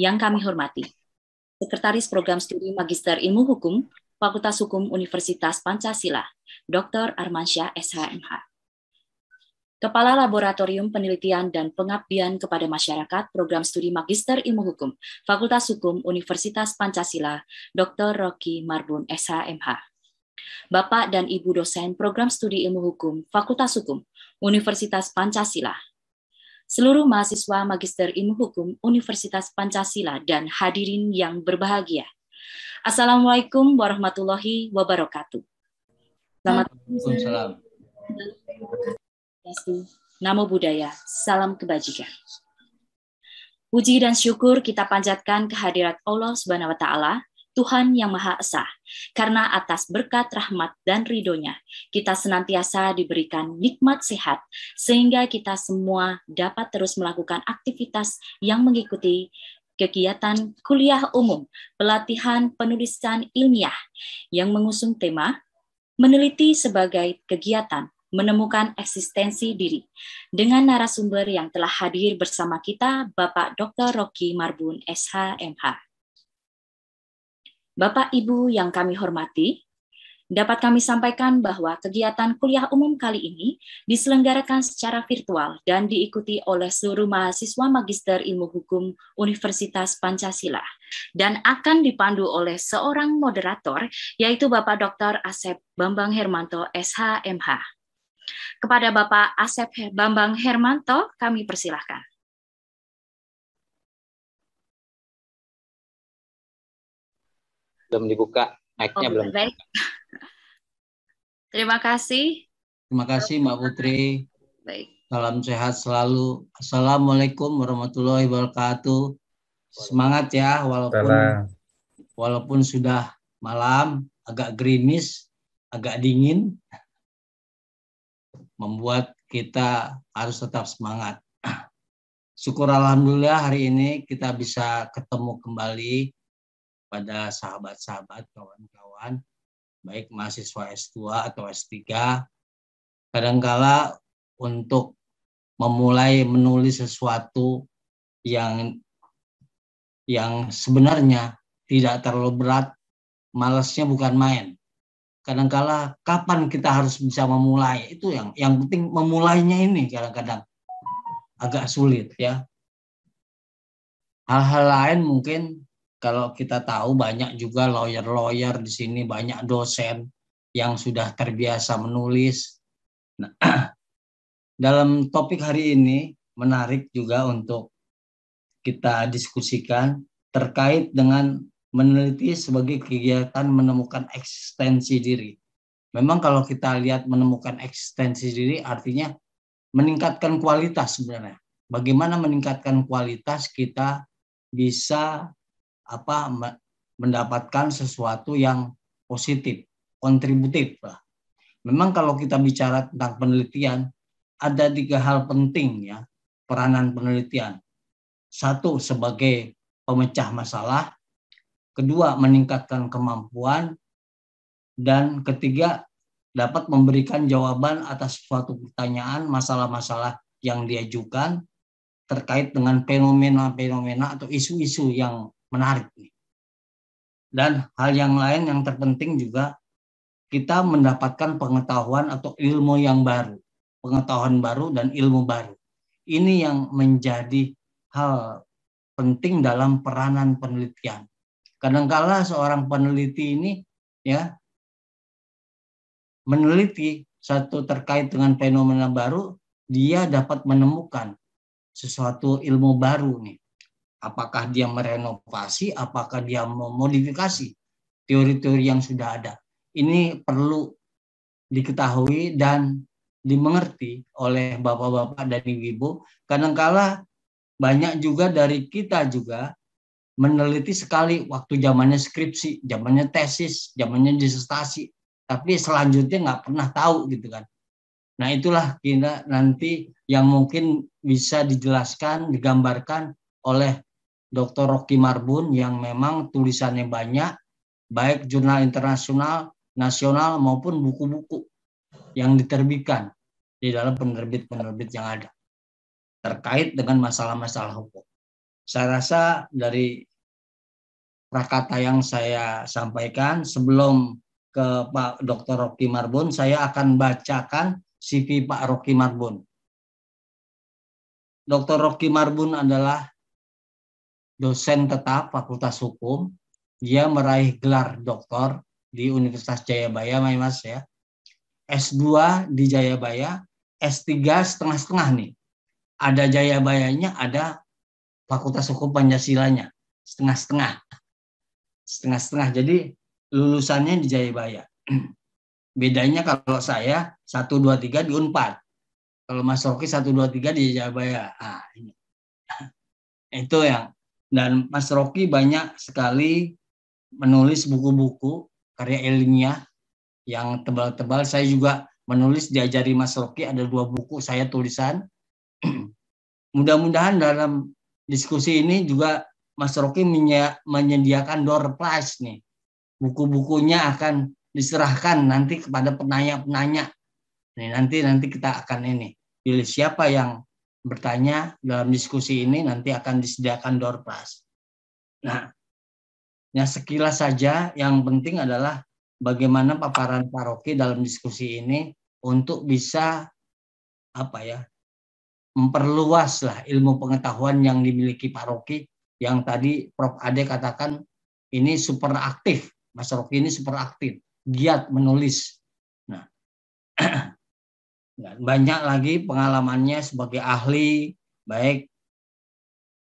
Yang kami hormati, Sekretaris Program Studi Magister Ilmu Hukum, Fakultas Hukum Universitas Pancasila, Dr. Armansyah, SHMH. Kepala Laboratorium Penelitian dan Pengabdian kepada Masyarakat Program Studi Magister Ilmu Hukum, Fakultas Hukum Universitas Pancasila, Dr. Rocky Marbun, SHMH. Bapak dan Ibu dosen Program Studi Ilmu Hukum, Fakultas Hukum Universitas Pancasila, seluruh mahasiswa Magister Ilmu Hukum Universitas Pancasila, dan hadirin yang berbahagia. Assalamualaikum warahmatullahi wabarakatuh. Selamat Waalaikumsalam. Namo Buddhaya, salam kebajikan. Puji dan syukur kita panjatkan kehadirat Allah Subhanahu wa Ta'ala, Tuhan yang Maha Esa, karena atas berkat rahmat dan ridhonya kita senantiasa diberikan nikmat sehat, sehingga kita semua dapat terus melakukan aktivitas yang mengikuti kegiatan kuliah umum, pelatihan penulisan ilmiah yang mengusung tema meneliti sebagai kegiatan menemukan eksistensi diri, dengan narasumber yang telah hadir bersama kita, Bapak Dr. Rocky Marbun, SHMH. Bapak Ibu yang kami hormati, dapat kami sampaikan bahwa kegiatan kuliah umum kali ini diselenggarakan secara virtual dan diikuti oleh seluruh mahasiswa Magister Ilmu Hukum Universitas Pancasila dan akan dipandu oleh seorang moderator, yaitu Bapak Dr. Asep Bambang Hermanto, SHMH. Kepada Bapak Asep Bambang Hermanto, kami persilahkan. Belum dibuka, mic-nya belum. Baik. Terima kasih. Terima kasih Mbak Putri. Baik. Salam sehat selalu. Assalamualaikum warahmatullahi wabarakatuh. Semangat ya, walaupun sudah malam, agak gerimis, agak dingin, membuat kita harus tetap semangat. Syukur alhamdulillah hari ini kita bisa ketemu kembali pada sahabat-sahabat, kawan-kawan, baik mahasiswa S2 atau S3. Kadangkala untuk memulai menulis sesuatu yang sebenarnya tidak terlalu berat, malasnya bukan main. Kadangkala kapan kita harus bisa memulai, itu yang penting memulainya ini kadang-kadang agak sulit ya. Hal-hal lain mungkin kalau kita tahu banyak juga lawyer di sini, banyak dosen yang sudah terbiasa menulis. Nah, dalam topik hari ini menarik juga untuk kita diskusikan terkait dengan meneliti sebagai kegiatan menemukan eksistensi diri. Memang kalau kita lihat menemukan eksistensi diri artinya meningkatkan kualitas sebenarnya. Bagaimana meningkatkan kualitas kita bisa mendapatkan sesuatu yang positif, kontributif. Memang kalau kita bicara tentang penelitian, ada 3 hal penting ya, peranan penelitian. 1, sebagai pemecah masalah. 2, meningkatkan kemampuan. Dan 3, dapat memberikan jawaban atas suatu pertanyaan, masalah-masalah yang diajukan terkait dengan fenomena-fenomena atau isu-isu yang menarik. Dan hal yang lain yang terpenting juga, kita mendapatkan pengetahuan atau ilmu yang baru. Pengetahuan baru dan ilmu baru. Ini yang menjadi hal penting dalam peranan penelitian. Kadangkala seorang peneliti ini ya meneliti satu terkait dengan fenomena baru, dia dapat menemukan sesuatu ilmu baru nih. Apakah dia merenovasi, apakah dia memodifikasi teori-teori yang sudah ada. Ini perlu diketahui dan dimengerti oleh bapak-bapak dan ibu-ibu. Kadangkala banyak juga dari kita juga meneliti sekali waktu zamannya skripsi, zamannya tesis, zamannya disertasi, tapi selanjutnya nggak pernah tahu gitu kan. Nah itulah kita nanti yang mungkin bisa dijelaskan, digambarkan oleh Dr. Rocky Marbun yang memang tulisannya banyak, baik jurnal internasional, nasional maupun buku-buku yang diterbitkan di dalam penerbit-penerbit yang ada terkait dengan masalah-masalah hukum. Saya rasa dari prakata yang saya sampaikan sebelum ke Pak Dr. Rocky Marbun, saya akan bacakan CV Pak Rocky Marbun. Dr. Rocky Marbun adalah dosen tetap Fakultas Hukum. Dia meraih gelar doktor di Universitas Jayabaya, Mas ya. S2 di Jayabaya, S3 setengah-setengah nih. Ada Jayabayanya, ada Fakultas Hukum Pancasilanya, setengah-setengah. Setengah-setengah. Jadi lulusannya di Jayabaya. Bedanya kalau saya 1, 2, 3 di Unpad. Kalau Mas Rocky 1, 2, 3 di Jayabaya. Nah, ini. Itu yang. Dan Mas Rocky banyak sekali menulis buku-buku karya ilmiah yang tebal-tebal. Saya juga menulis, diajari Mas Rocky, ada 2 buku saya tulisan. Mudah-mudahan dalam diskusi ini juga Mas Rocky menyediakan door prize nih. Buku-bukunya akan diserahkan nanti kepada penanya-penanya. Nih, nanti kita akan pilih siapa yang bertanya dalam diskusi ini, nanti akan disediakan door prize. Nah, ya sekilas saja. Yang penting adalah bagaimana paparan Pak Rocky dalam diskusi ini untuk bisa memperluas lah ilmu pengetahuan yang dimiliki Pak Rocky, yang tadi Prof. Ade katakan ini super aktif. Mas Rocky ini super aktif, giat menulis. Nah, banyak lagi pengalamannya sebagai ahli, baik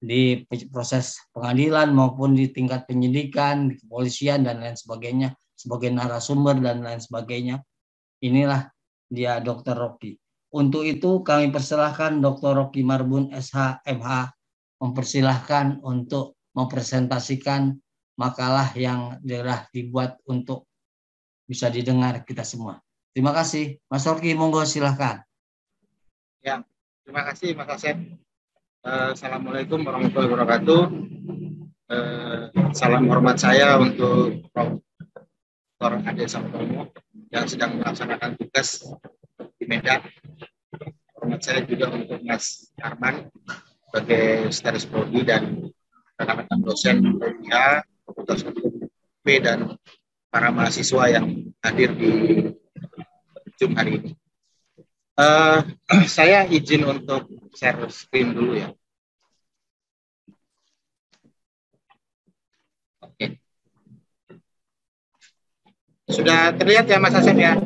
di proses pengadilan maupun di tingkat penyidikan, di kepolisian dan lain sebagainya, sebagai narasumber dan lain sebagainya. Inilah dia Dr. Rocky. Untuk itu kami persilahkan Dr. Rocky Marbun SH MH mempersilahkan untuk mempresentasikan makalah yang telah dibuat untuk bisa didengar kita semua. Terima kasih. Mas Rocky, monggo silahkan. Ya, terima kasih Mas Asep. Assalamualaikum warahmatullahi wabarakatuh. Salam hormat saya untuk Prof. Dr. Ade Sartono yang sedang melaksanakan tugas di Medan. Hormat saya juga untuk Mas Arman sebagai Staris Prodi dan rekan-rekan dosen PMIA, Fakultas Hukum UP, dan para mahasiswa yang hadir di Zoom hari ini. Saya izin untuk share screen dulu ya. Oke. Sudah terlihat ya Mas Asep ya?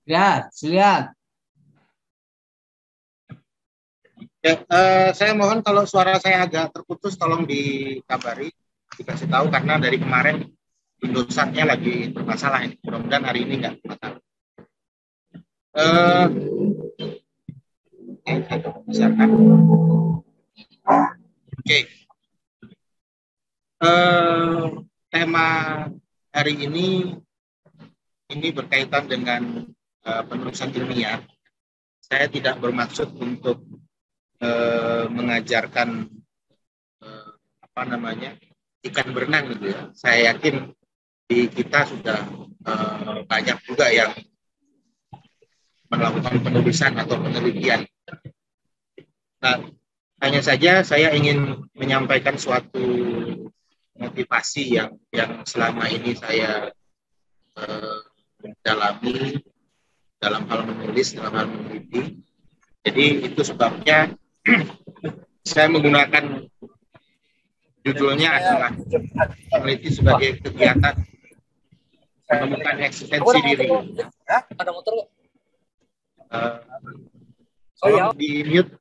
Lihat. Ya, saya mohon kalau suara saya agak terputus tolong dikabari, dikasih tahu karena dari kemarin Indosatnya lagi bermasalah ini. Mudah-mudahan hari ini nggak masalah. Oke. Tema hari ini berkaitan dengan penulisan ilmiah. Saya tidak bermaksud untuk mengajarkan ikan berenang gitu ya. Saya yakin di kita sudah banyak juga yang melakukan penulisan atau penelitian. Nah, hanya saja saya ingin menyampaikan suatu motivasi yang selama ini saya dalami dalam hal menulis, dalam hal meneliti. Jadi itu sebabnya saya menggunakan judulnya adalah meneliti sebagai kegiatan menemukan eksistensi diri. Ada motor? Tolong di mute.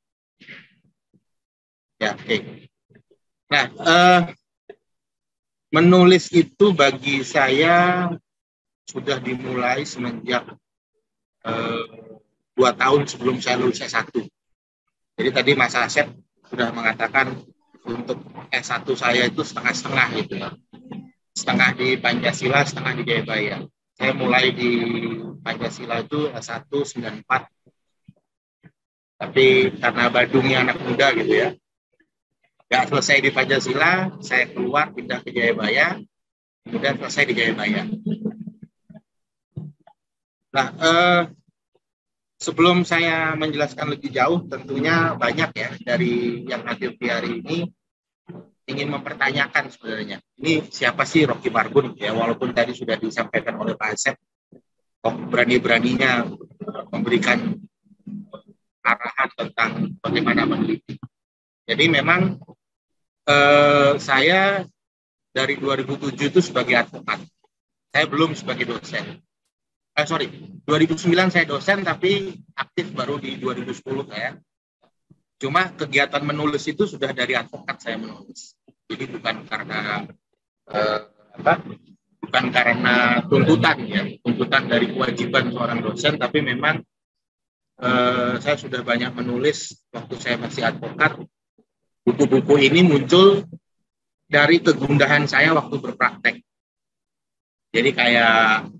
Ya, oke. Nah, menulis itu bagi saya sudah dimulai semenjak 2 tahun sebelum saya lulus S1. Jadi tadi Mas Asep sudah mengatakan untuk S1 saya itu setengah-setengah gitu ya. Setengah di Pancasila, setengah di Jayabaya. Saya mulai di Pancasila itu S1 94. Tapi karena Badungnya anak muda gitu ya, nggak selesai di Pancasila, saya keluar pindah ke Jayabaya, kemudian selesai di Jayabaya. Nah, sebelum saya menjelaskan lebih jauh, tentunya banyak ya dari yang hadir di hari ini ingin mempertanyakan sebenarnya, ini siapa sih Rocky Marbun ya, walaupun tadi sudah disampaikan oleh Pak Asep, kok berani-beraninya memberikan arahan tentang bagaimana meneliti. Jadi memang saya dari 2007 itu sebagai advokat, saya belum sebagai dosen. 2009 saya dosen, tapi aktif baru di 2010 saya. Cuma kegiatan menulis itu sudah dari advokat saya menulis. Jadi bukan karena bukan karena tuntutan ya, tuntutan dari kewajiban seorang dosen, tapi memang saya sudah banyak menulis waktu saya masih advokat. Buku-buku ini muncul dari kegundahan saya waktu berpraktek. Jadi kayak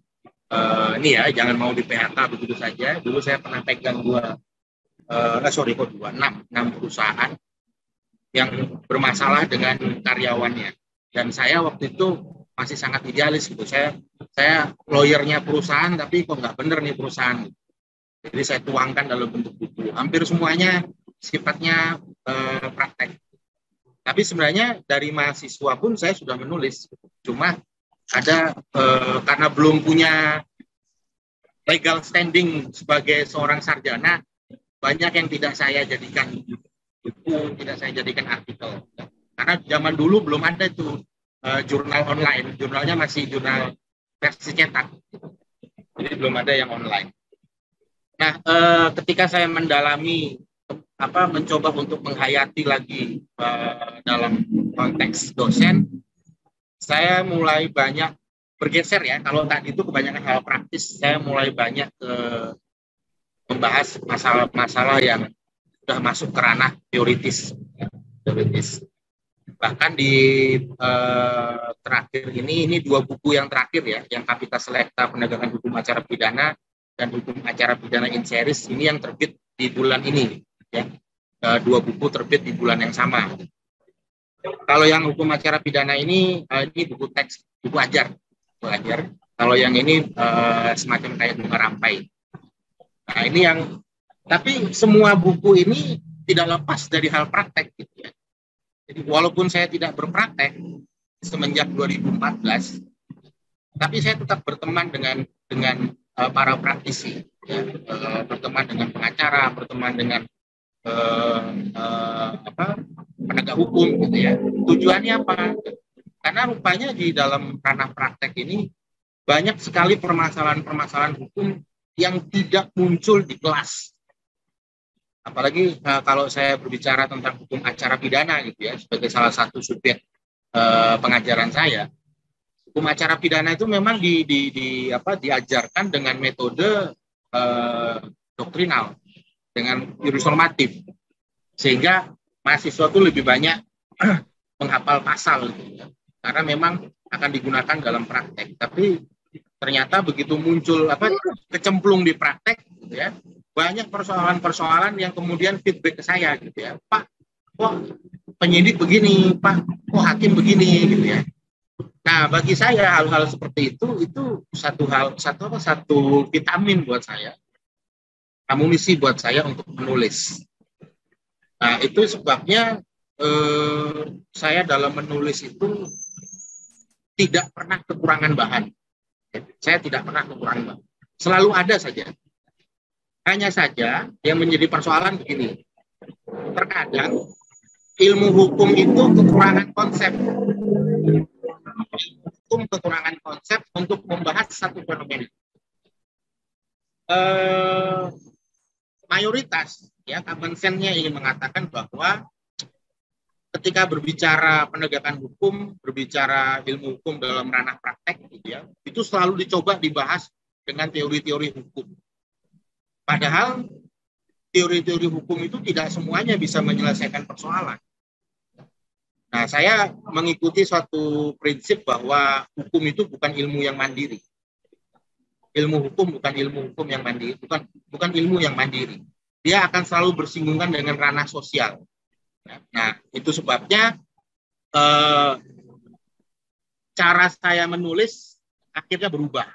ini ya, jangan mau di PHK begitu saja. Dulu saya pernah pegang 6 perusahaan yang bermasalah dengan karyawannya. Dan saya waktu itu masih sangat idealis gitu. Saya lawyernya perusahaan, tapi kok nggak bener nih perusahaan. Jadi saya tuangkan dalam bentuk buku. Hampir semuanya sifatnya praktek. Tapi sebenarnya dari mahasiswa pun saya sudah menulis. Cuma ada karena belum punya legal standing sebagai seorang sarjana, banyak yang tidak saya jadikan buku, tidak saya jadikan artikel. Karena zaman dulu belum ada itu jurnal online. Jurnalnya masih jurnal versi cetak. Jadi belum ada yang online. Nah, ketika saya mendalami mencoba untuk menghayati lagi dalam konteks dosen, saya mulai banyak bergeser ya. Kalau tadi itu kebanyakan hal praktis, saya mulai banyak membahas masalah-masalah yang sudah masuk ke ranah teoritis. Bahkan di terakhir ini 2 buku yang terakhir ya, yang Capitas Selecta Penegakan Hukum Acara Pidana dan Hukum Acara Pidana in Series, ini yang terbit di bulan ini ya. 2 buku terbit di bulan yang sama. Kalau yang hukum acara pidana ini buku teks, buku ajar. Kalau yang ini semacam kayak bunga rampai. Nah, ini yang, tapi semua buku ini tidak lepas dari hal praktek gitu ya. Jadi walaupun saya tidak berpraktek semenjak 2014, tapi saya tetap berteman dengan para praktisi, ya. Berteman dengan pengacara, berteman dengan penegak hukum gitu ya. Tujuannya apa? Karena rupanya di dalam ranah praktek ini banyak sekali permasalahan-permasalahan hukum yang tidak muncul di kelas. Apalagi kalau saya berbicara tentang hukum acara pidana gitu ya, sebagai salah satu subjek pengajaran saya. Hukum acara pidana itu memang diajarkan dengan metode doktrinal, dengan jurus normatif, sehingga mahasiswa itu lebih banyak menghafal pasal gitu ya. Karena memang akan digunakan dalam praktek. Tapi ternyata begitu muncul kecemplung di praktek gitu ya, banyak persoalan-persoalan yang kemudian feedback ke saya gitu ya, Pak, kok penyidik begini, Pak, kok hakim begini gitu ya. Nah, bagi saya hal-hal seperti itu satu vitamin buat saya, amunisi buat saya untuk menulis. Nah, itu sebabnya saya dalam menulis itu tidak pernah kekurangan bahan. Saya tidak pernah kekurangan bahan. Selalu ada saja. Hanya saja yang menjadi persoalan begini. Terkadang ilmu hukum itu kekurangan konsep. Kekurangan konsep untuk membahas satu fenomena. Mayoritas ya common sense-nya ingin mengatakan bahwa ketika berbicara penegakan hukum, berbicara ilmu hukum dalam ranah praktek gitu ya, itu selalu dicoba dibahas dengan teori-teori hukum. Padahal teori-teori hukum itu tidak semuanya bisa menyelesaikan persoalan. Nah, saya mengikuti suatu prinsip bahwa hukum itu bukan ilmu yang mandiri. Ilmu hukum bukan ilmu hukum yang mandiri, bukan ilmu yang mandiri. Dia akan selalu bersinggungan dengan ranah sosial. Nah, itu sebabnya cara saya menulis akhirnya berubah.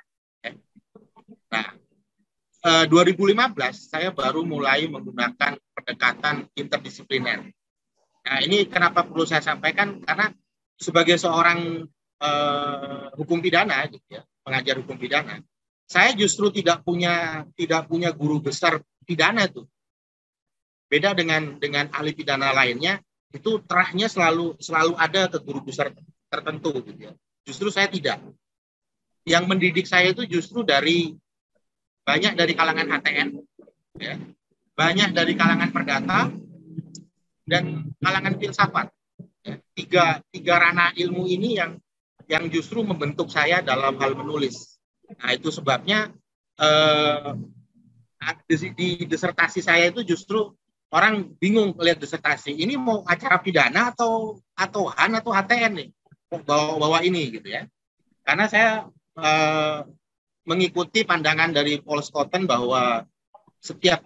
Nah, 2015 saya baru mulai menggunakan pendekatan interdisipliner. Nah, ini kenapa perlu saya sampaikan, karena sebagai seorang hukum pidana, gitu ya, pengajar hukum pidana, saya justru tidak punya guru besar pidana tuh. Beda dengan ahli pidana lainnya, itu terahnya selalu ada ke guru besar tertentu, gitu ya. Justru saya tidak. Yang mendidik saya itu justru banyak dari kalangan HTN, ya, banyak dari kalangan perdata, dan kalangan filsafat. Ya, tiga ranah ilmu ini yang justru membentuk saya dalam hal menulis. Nah, itu sebabnya di disertasi saya itu justru orang bingung melihat disertasi. Ini mau acara pidana atau HAN atau HTN nih? Bawa ini gitu ya. Karena saya mengikuti pandangan dari Paul Scotton bahwa setiap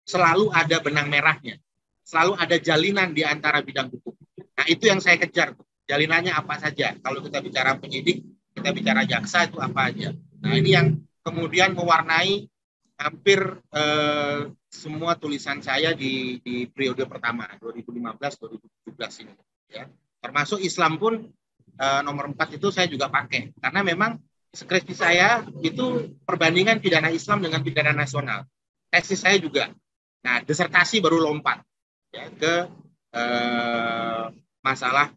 selalu ada benang merahnya, selalu ada jalinan di antara bidang hukum. Nah, itu yang saya kejar. Jalinannya apa saja? Kalau kita bicara penyidik, kita bicara jaksa, itu apa aja? Nah, ini yang kemudian mewarnai hampir semua tulisan saya di periode pertama 2015-2017 ini. Ya. Termasuk Islam pun nomor 4 itu saya juga pakai, karena memang skripsi saya itu perbandingan pidana Islam dengan pidana nasional. Tesis saya juga. Nah, disertasi baru lompat ya, ke masalah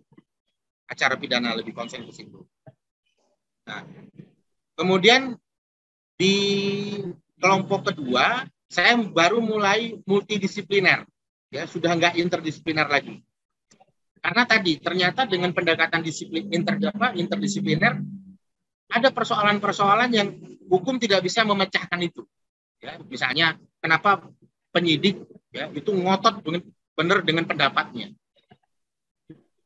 acara pidana, lebih konsen ke situ. Nah, kemudian di kelompok kedua saya baru mulai multidisipliner, ya, sudah nggak interdisipliner lagi. Karena tadi ternyata dengan pendekatan interdisipliner ada persoalan-persoalan yang hukum tidak bisa memecahkan itu. Ya, misalnya kenapa penyidik ya itu ngotot benar dengan pendapatnya.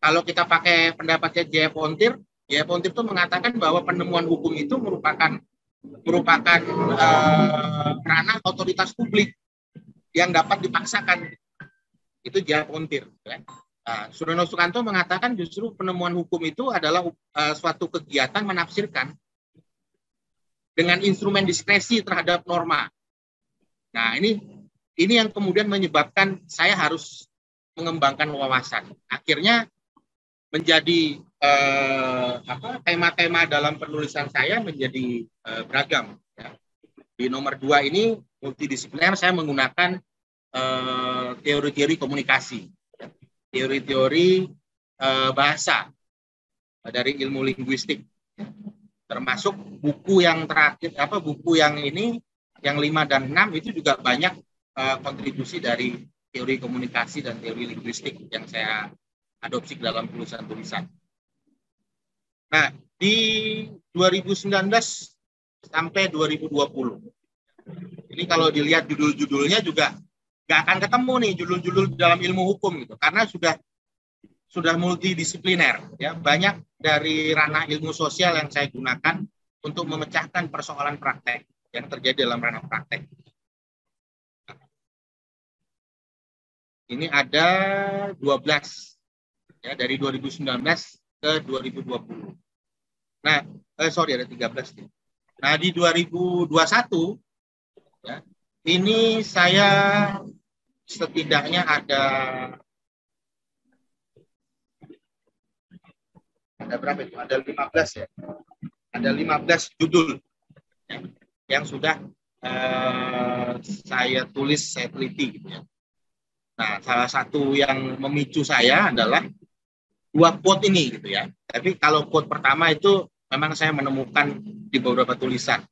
Kalau kita pakai pendapatnya Jaya Pontir itu mengatakan bahwa penemuan hukum itu merupakan ranah otoritas publik yang dapat dipaksakan. Itu Jaya Pontir. Ya. Sudono Sukanto mengatakan justru penemuan hukum itu adalah suatu kegiatan menafsirkan dengan instrumen diskresi terhadap norma. Nah, ini yang kemudian menyebabkan saya harus mengembangkan wawasan. Akhirnya menjadi tema-tema dalam penulisan saya menjadi beragam. Ya. Di nomor 2 ini multidisipliner, saya menggunakan teori-teori komunikasi, teori-teori bahasa dari ilmu linguistik, termasuk buku yang terakhir, buku yang ini, yang 5 dan 6 itu juga banyak kontribusi dari teori komunikasi dan teori linguistik yang saya adopsi dalam tulisan-tulisan. Nah, di 2019 sampai 2020, ini kalau dilihat judul-judulnya juga nggak akan ketemu nih judul-judul dalam ilmu hukum gitu, karena sudah multidisipliner ya. Banyak dari ranah ilmu sosial yang saya gunakan untuk memecahkan persoalan praktek yang terjadi dalam ranah praktek. Ini ada 12 ya, dari 2019 ke 2020. Nah, ada 13 nih. Nah, di 2021 ya, ini saya setidaknya ada berapa itu? Ada 15 ya. Ada 15 judul ya, yang sudah saya tulis, saya teliti gitu ya. Nah, salah satu yang memicu saya adalah 2 quote ini gitu ya. Tapi kalau quote pertama itu memang saya menemukan di beberapa tulisan.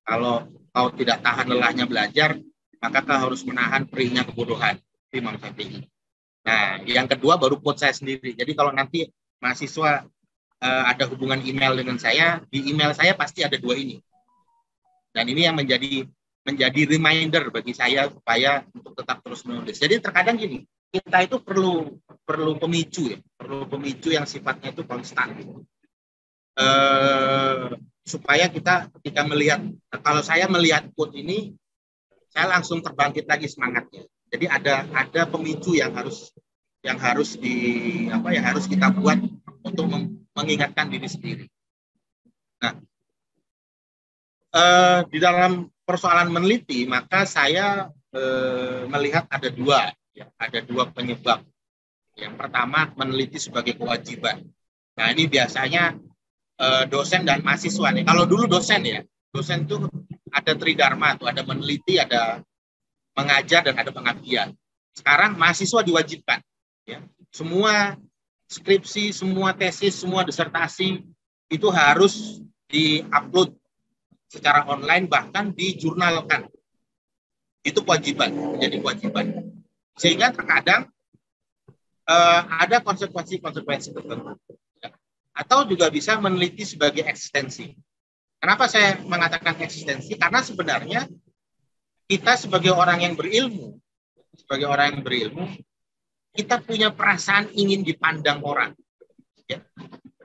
Kalau kau tidak tahan lelahnya belajar, maka kau harus menahan perihnya kebodohan. Imam Syafi'i. Nah, yang kedua baru quote saya sendiri. Jadi kalau nanti mahasiswa ada hubungan email dengan saya, di email saya pasti ada 2 ini. Dan ini yang menjadi reminder bagi saya supaya untuk tetap terus menulis. Jadi terkadang gini, kita itu perlu pemicu ya, perlu pemicu yang sifatnya itu konstan gitu. Supaya kita ketika melihat, kalau saya melihat quote ini, saya langsung terbangkit lagi semangatnya. Jadi ada pemicu yang harus kita buat untuk mengingatkan diri sendiri. Nah, di dalam persoalan meneliti, maka saya melihat ada dua penyebab. Yang pertama, meneliti sebagai kewajiban. Nah, ini biasanya dosen dan mahasiswa nih. Kalau dulu dosen itu ada tridharma, tuh ada meneliti, ada mengajar, dan ada pengabdian. Sekarang mahasiswa diwajibkan. Ya. Semua skripsi, semua tesis, semua disertasi itu harus di-upload secara online, bahkan dijurnalkan. Itu kewajiban, menjadi kewajiban. Sehingga terkadang ada konsekuensi tertentu. Atau juga bisa meneliti sebagai eksistensi. Kenapa saya mengatakan eksistensi? Karena sebenarnya kita sebagai orang yang berilmu, kita punya perasaan ingin dipandang orang. Ya.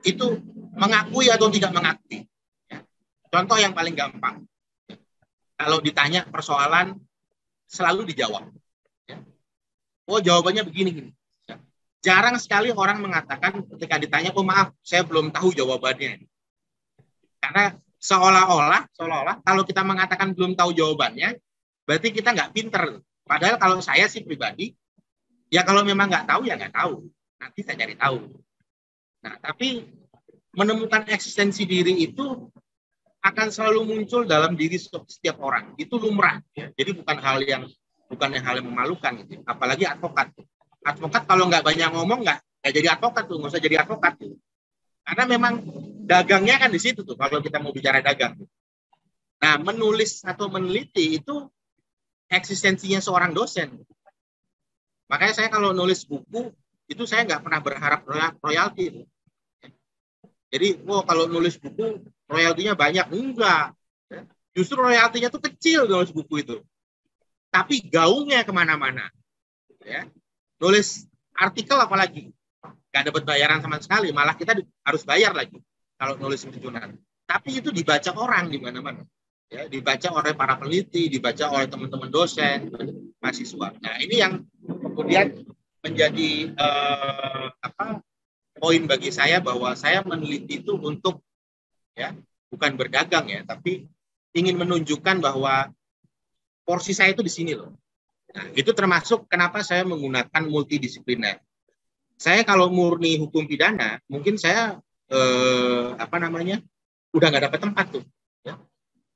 Itu mengakui atau tidak mengakui. Ya. Contoh yang paling gampang. Kalau ditanya persoalan, selalu dijawab. Ya. Oh, jawabannya begini. Ya. Jarang sekali orang mengatakan ketika ditanya, oh maaf, saya belum tahu jawabannya. Karena seolah-olah kalau kita mengatakan belum tahu jawabannya, berarti kita nggak pinter. Padahal kalau saya sih pribadi, ya kalau memang nggak tahu, ya nggak tahu. Nanti saya cari tahu. Nah, tapi menemukan eksistensi diri itu akan selalu muncul dalam diri setiap orang. Itu lumrah. Ya. Jadi bukan hal yang memalukan. Gitu. Apalagi advokat. Advokat kalau nggak banyak ngomong, nggak jadi advokat tuh, nggak usah jadi advokat tuh. Karena memang dagangnya kan di situ tuh, kalau kita mau bicara dagang. Nah, menulis atau meneliti itu eksistensinya seorang dosen. Makanya saya kalau nulis buku, itu saya nggak pernah berharap royalti. Jadi, kalau nulis buku, royaltinya banyak. Enggak. Justru royaltinya tuh kecil nulis buku itu. Tapi gaungnya kemana-mana. Ya. Nulis artikel apalagi. Nggak dapat bayaran sama sekali. Malah kita harus bayar lagi kalau nulis jurnal. Tapi itu dibaca orang di mana-mana. Ya, dibaca oleh para peneliti, dibaca oleh teman-teman dosen, mahasiswa. Nah, ini yang kemudian menjadi poin bagi saya, bahwa saya meneliti itu untuk bukan berdagang tapi ingin menunjukkan bahwa porsi saya itu di sini loh. Nah, itu termasuk kenapa saya menggunakan multidisipliner. Saya kalau murni hukum pidana, mungkin saya udah nggak dapat tempat tuh. Ya.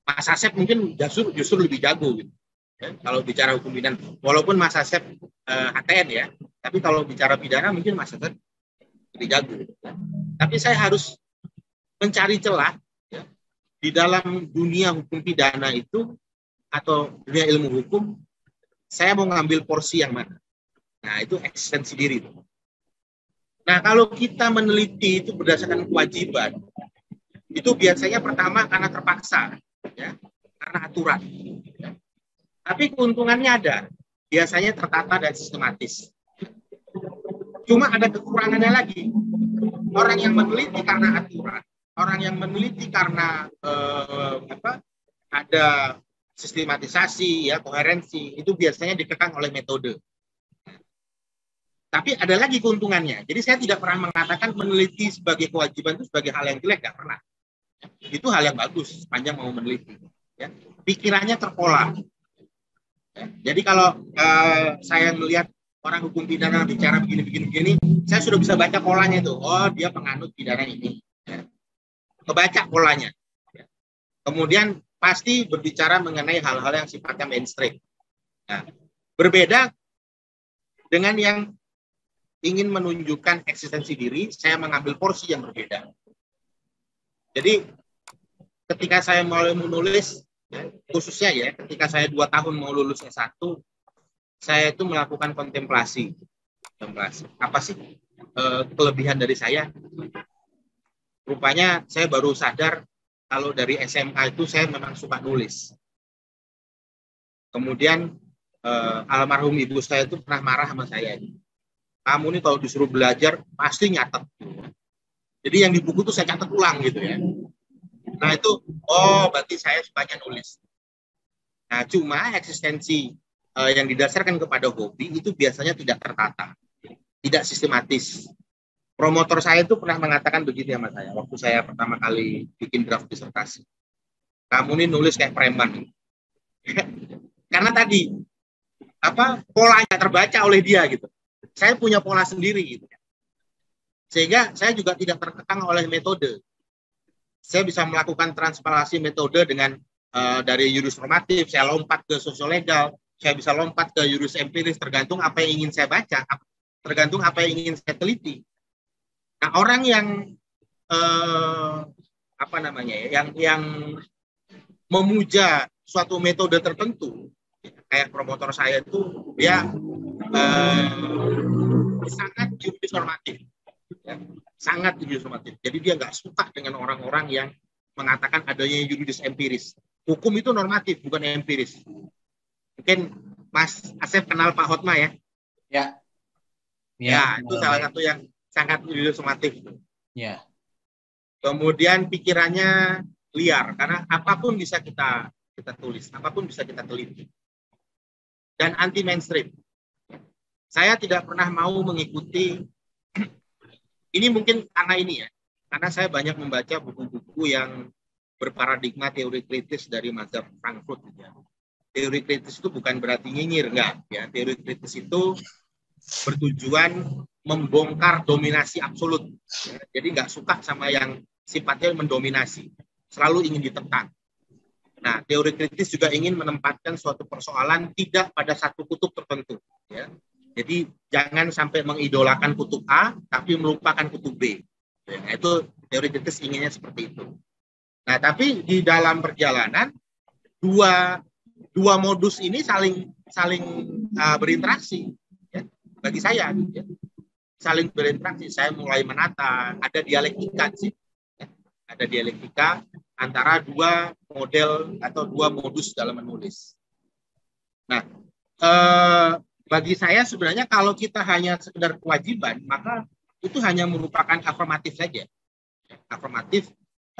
Mas Asep mungkin justru lebih jago gitu. Ya, kalau bicara hukum pidana, walaupun Mas Asep ATN ya, tapi kalau bicara pidana mungkin Mas Asep lebih jago. Ya. Tapi saya harus mencari celah di dalam dunia hukum pidana itu, atau dunia ilmu hukum, saya mau ngambil porsi yang mana. Nah, itu eksistensi diri. Nah, kalau kita meneliti itu berdasarkan kewajiban, itu biasanya pertama karena terpaksa. Ya, karena aturan. Ya. Tapi keuntungannya ada, biasanya tertata dan sistematis. Cuma ada kekurangannya lagi. Orang yang meneliti karena aturan, orang yang meneliti karena ada sistematisasi, koherensi, itu biasanya dikekang oleh metode. Tapi ada lagi keuntungannya. Jadi saya tidak pernah mengatakan meneliti sebagai kewajiban itu sebagai hal yang jelek, nggak pernah. Itu hal yang bagus sepanjang mau meneliti. Ya. Pikirannya terpola. Ya. Jadi kalau saya melihat orang hukum pidana bicara begini, saya sudah bisa baca polanya itu. Oh, dia penganut pidana ini. Ya. Kebaca polanya. Ya. Kemudian pasti berbicara mengenai hal-hal yang sifatnya mainstream. Nah, berbeda dengan yang ingin menunjukkan eksistensi diri, saya mengambil porsi yang berbeda. Jadi ketika saya mulai menulis, khususnya ketika saya 2 tahun mau lulus S1, saya itu melakukan kontemplasi. Apa sih kelebihan dari saya? Rupanya saya baru sadar kalau dari SMA itu saya memang suka nulis. Kemudian almarhum ibu saya itu pernah marah sama saya. Kamu nih kalau disuruh belajar pasti nyatet. Jadi yang di buku tuh saya catat ulang gitu ya. Nah itu, berarti saya sukanya nulis. Nah cuma eksistensi yang didasarkan kepada hobi itu biasanya tidak tertata, tidak sistematis. Promotor saya itu pernah mengatakan begitu sama saya waktu saya pertama kali bikin draft disertasi. Kamu nih nulis kayak preman. Karena tadi polanya terbaca oleh dia gitu. Saya punya pola sendiri gitu. Sehingga saya juga tidak terkekang oleh metode. Saya bisa melakukan transparansi metode dengan dari jurus normatif, saya lompat ke sosiolegal, saya bisa lompat ke jurus empiris, tergantung apa yang ingin saya baca, tergantung apa yang ingin saya teliti. Nah, orang yang yang memuja suatu metode tertentu, kayak promotor saya itu, dia sangat judis normatif, ya, sangat judis normatif. Jadi dia nggak suka dengan orang-orang yang mengatakan adanya judis empiris. Hukum itu normatif, bukan empiris. Mungkin Mas Asep kenal Pak Hotma ya? Ya, itu salah satu yang sangat judis normatif. Ya. Kemudian pikirannya liar, karena apapun bisa kita tulis, apapun bisa kita teliti. Dan anti mainstream. Saya tidak pernah mau mengikuti, ini mungkin karena ini ya, karena saya banyak membaca buku-buku yang berparadigma teori kritis dari mazhab Frankfurt. Ya. Teori kritis itu bukan berarti nyinyir, enggak. Ya. Teori kritis itu bertujuan membongkar dominasi absolut. Ya. Jadi nggak suka sama yang sifatnya mendominasi, selalu ingin ditekan. Nah, teori kritis juga ingin menempatkan suatu persoalan tidak pada satu kutub tertentu. Ya. Jadi jangan sampai mengidolakan kutub A, tapi melupakan kutub B. Nah, itu teori kritis inginnya seperti itu. Nah, tapi di dalam perjalanan dua modus ini saling berinteraksi. Ya. Bagi saya, ya. Saling berinteraksi. Saya mulai menata, ada dialektika sih. Ya. Ada dialektika antara dua model atau dua modus dalam menulis. Nah, bagi saya sebenarnya kalau kita hanya sekedar kewajiban, maka itu hanya merupakan afirmatif saja. Afirmatif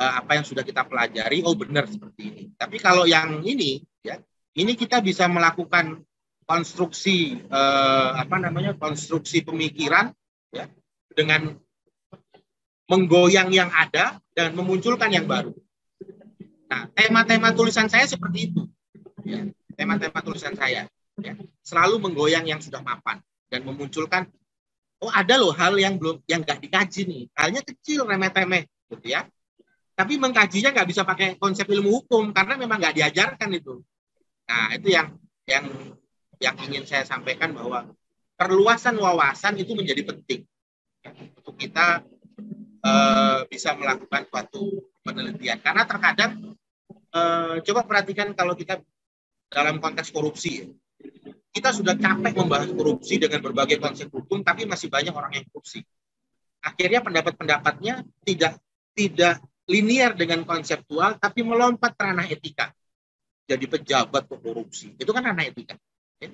apa yang sudah kita pelajari, oh benar seperti ini. Tapi kalau yang ini, ya, ini kita bisa melakukan konstruksi konstruksi pemikiran, ya, dengan menggoyang yang ada dan memunculkan yang baru. Nah, tema-tema tulisan saya seperti itu. Ya, tema-tema tulisan saya, ya, selalu menggoyang yang sudah mapan dan memunculkan, oh ada loh hal yang nggak dikaji nih, halnya kecil, remeh-temeh, gitu ya. Tapi mengkajinya nggak bisa pakai konsep ilmu hukum karena memang nggak diajarkan itu. Nah, itu yang ingin saya sampaikan, bahwa perluasan wawasan itu menjadi penting, ya, untuk kita bisa melakukan suatu penelitian. Karena terkadang coba perhatikan kalau kita dalam konteks korupsi, ya, kita sudah capek membahas korupsi dengan berbagai konsep hukum, tapi masih banyak orang yang korupsi. Akhirnya pendapat-pendapatnya tidak linear dengan konseptual, tapi melompat ke ranah etika. Jadi pejabat korupsi, itu kan ranah etika. Ya.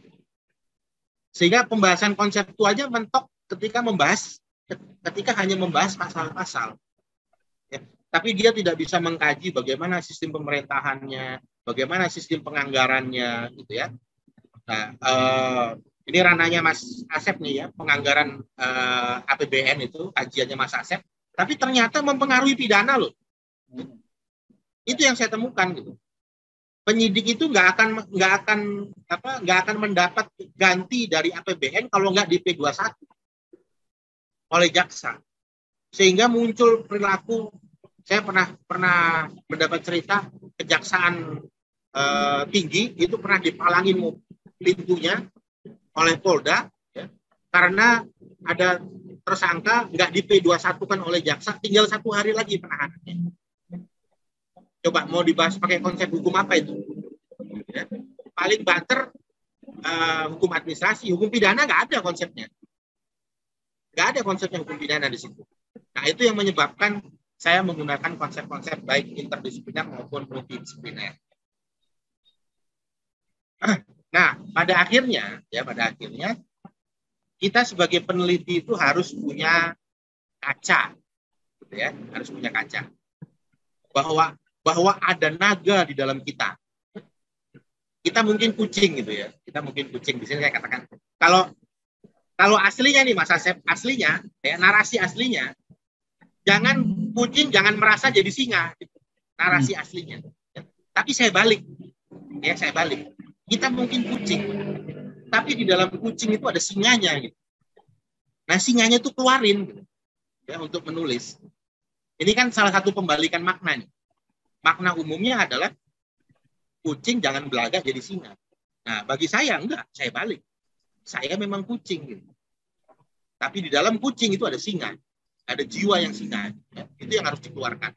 Sehingga pembahasan konseptualnya mentok ketika hanya membahas pasal-pasal. Ya. Tapi dia tidak bisa mengkaji bagaimana sistem pemerintahannya, bagaimana sistem penganggarannya, gitu ya. Nah, ini ranahnya Mas Asep nih ya, penganggaran APBN itu kajiannya Mas Asep, tapi ternyata mempengaruhi pidana loh. Itu yang saya temukan gitu. Penyidik itu nggak akan mendapat ganti dari APBN kalau nggak di P21 oleh jaksa. Sehingga muncul perilaku. Saya pernah mendapat cerita kejaksaan tinggi itu pernah dipalangin pintunya oleh Polda, ya, karena ada tersangka nggak di P21 kan oleh jaksa, tinggal 1 hari lagi penahanannya. Coba mau dibahas pakai konsep hukum apa itu? Ya, paling banter hukum administrasi, hukum pidana nggak ada konsepnya. Nggak ada konsepnya hukum pidana di situ. Nah, itu yang menyebabkan saya menggunakan konsep-konsep baik interdisipliner maupun multidisipliner. Nah, pada akhirnya kita sebagai peneliti itu harus punya kaca, gitu ya, harus punya kaca bahwa ada naga di dalam kita. Kita mungkin kucing gitu ya, kita mungkin kucing. Di sini saya katakan kalau aslinya nih Mas Asep, aslinya, ya, narasi aslinya. Jangan kucing, jangan merasa jadi singa. Narasi aslinya. Ya. Tapi saya balik. Kita mungkin kucing. Tapi di dalam kucing itu ada singanya gitu. Nah, singanya itu keluarin gitu, ya, untuk menulis. Ini kan salah satu pembalikan makna nih. Makna umumnya adalah kucing jangan belagak jadi singa. Nah, bagi saya enggak, saya balik. Saya memang kucing gitu. Tapi di dalam kucing itu ada singa, ada jiwa yang singa. Ya, itu yang harus dikeluarkan.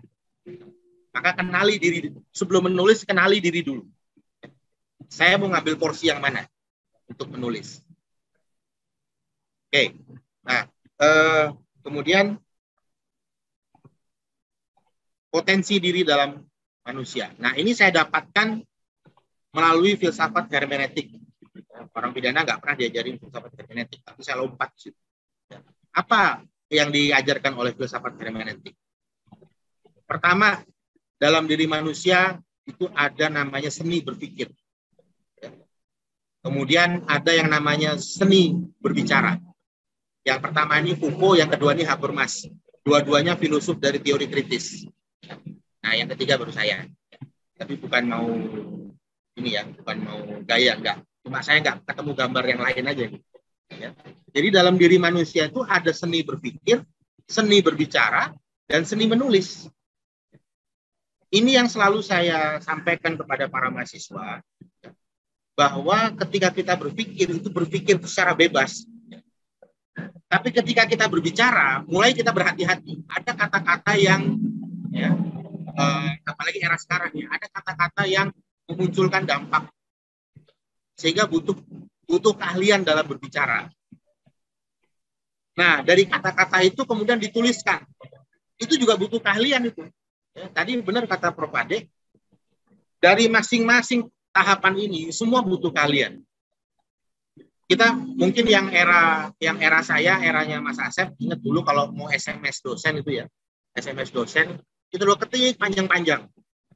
Maka kenali diri, sebelum menulis kenali diri dulu. Saya mau ngambil porsi yang mana untuk menulis. Oke. Nah, kemudian potensi diri dalam manusia. Nah, ini saya dapatkan melalui filsafat hermeneutik. Orang pidana nggak pernah diajarin filsafat hermeneutik, tapi saya lompat sih. Apa yang diajarkan oleh filsafat hermeneutik? Pertama, dalam diri manusia itu ada namanya seni berpikir. Kemudian ada yang namanya seni berbicara. Yang pertama ini Foucault, yang kedua ini Habermas. Dua-duanya filosof dari teori kritis. Nah, yang ketiga baru saya. Tapi bukan mau ini ya, bukan mau gaya, enggak. Cuma saya enggak ketemu gambar yang lain aja. Ya. Jadi dalam diri manusia itu ada seni berpikir, seni berbicara, dan seni menulis. Ini yang selalu saya sampaikan kepada para mahasiswa, bahwa ketika kita berpikir, itu berpikir secara bebas. Tapi ketika kita berbicara, mulai kita berhati-hati. Ada kata-kata yang, ya, apalagi era sekarang ya, ada kata-kata yang memunculkan dampak, sehingga butuh keahlian dalam berbicara. Nah, dari kata-kata itu kemudian dituliskan, itu juga butuh keahlian itu. Ya, tadi benar kata Prof. Ade, dari masing-masing tahapan ini semua butuh keahlian. Kita mungkin yang era saya, eranya Mas Asep, ingat dulu kalau mau SMS dosen itu ya, SMS dosen itu lo ketik panjang-panjang.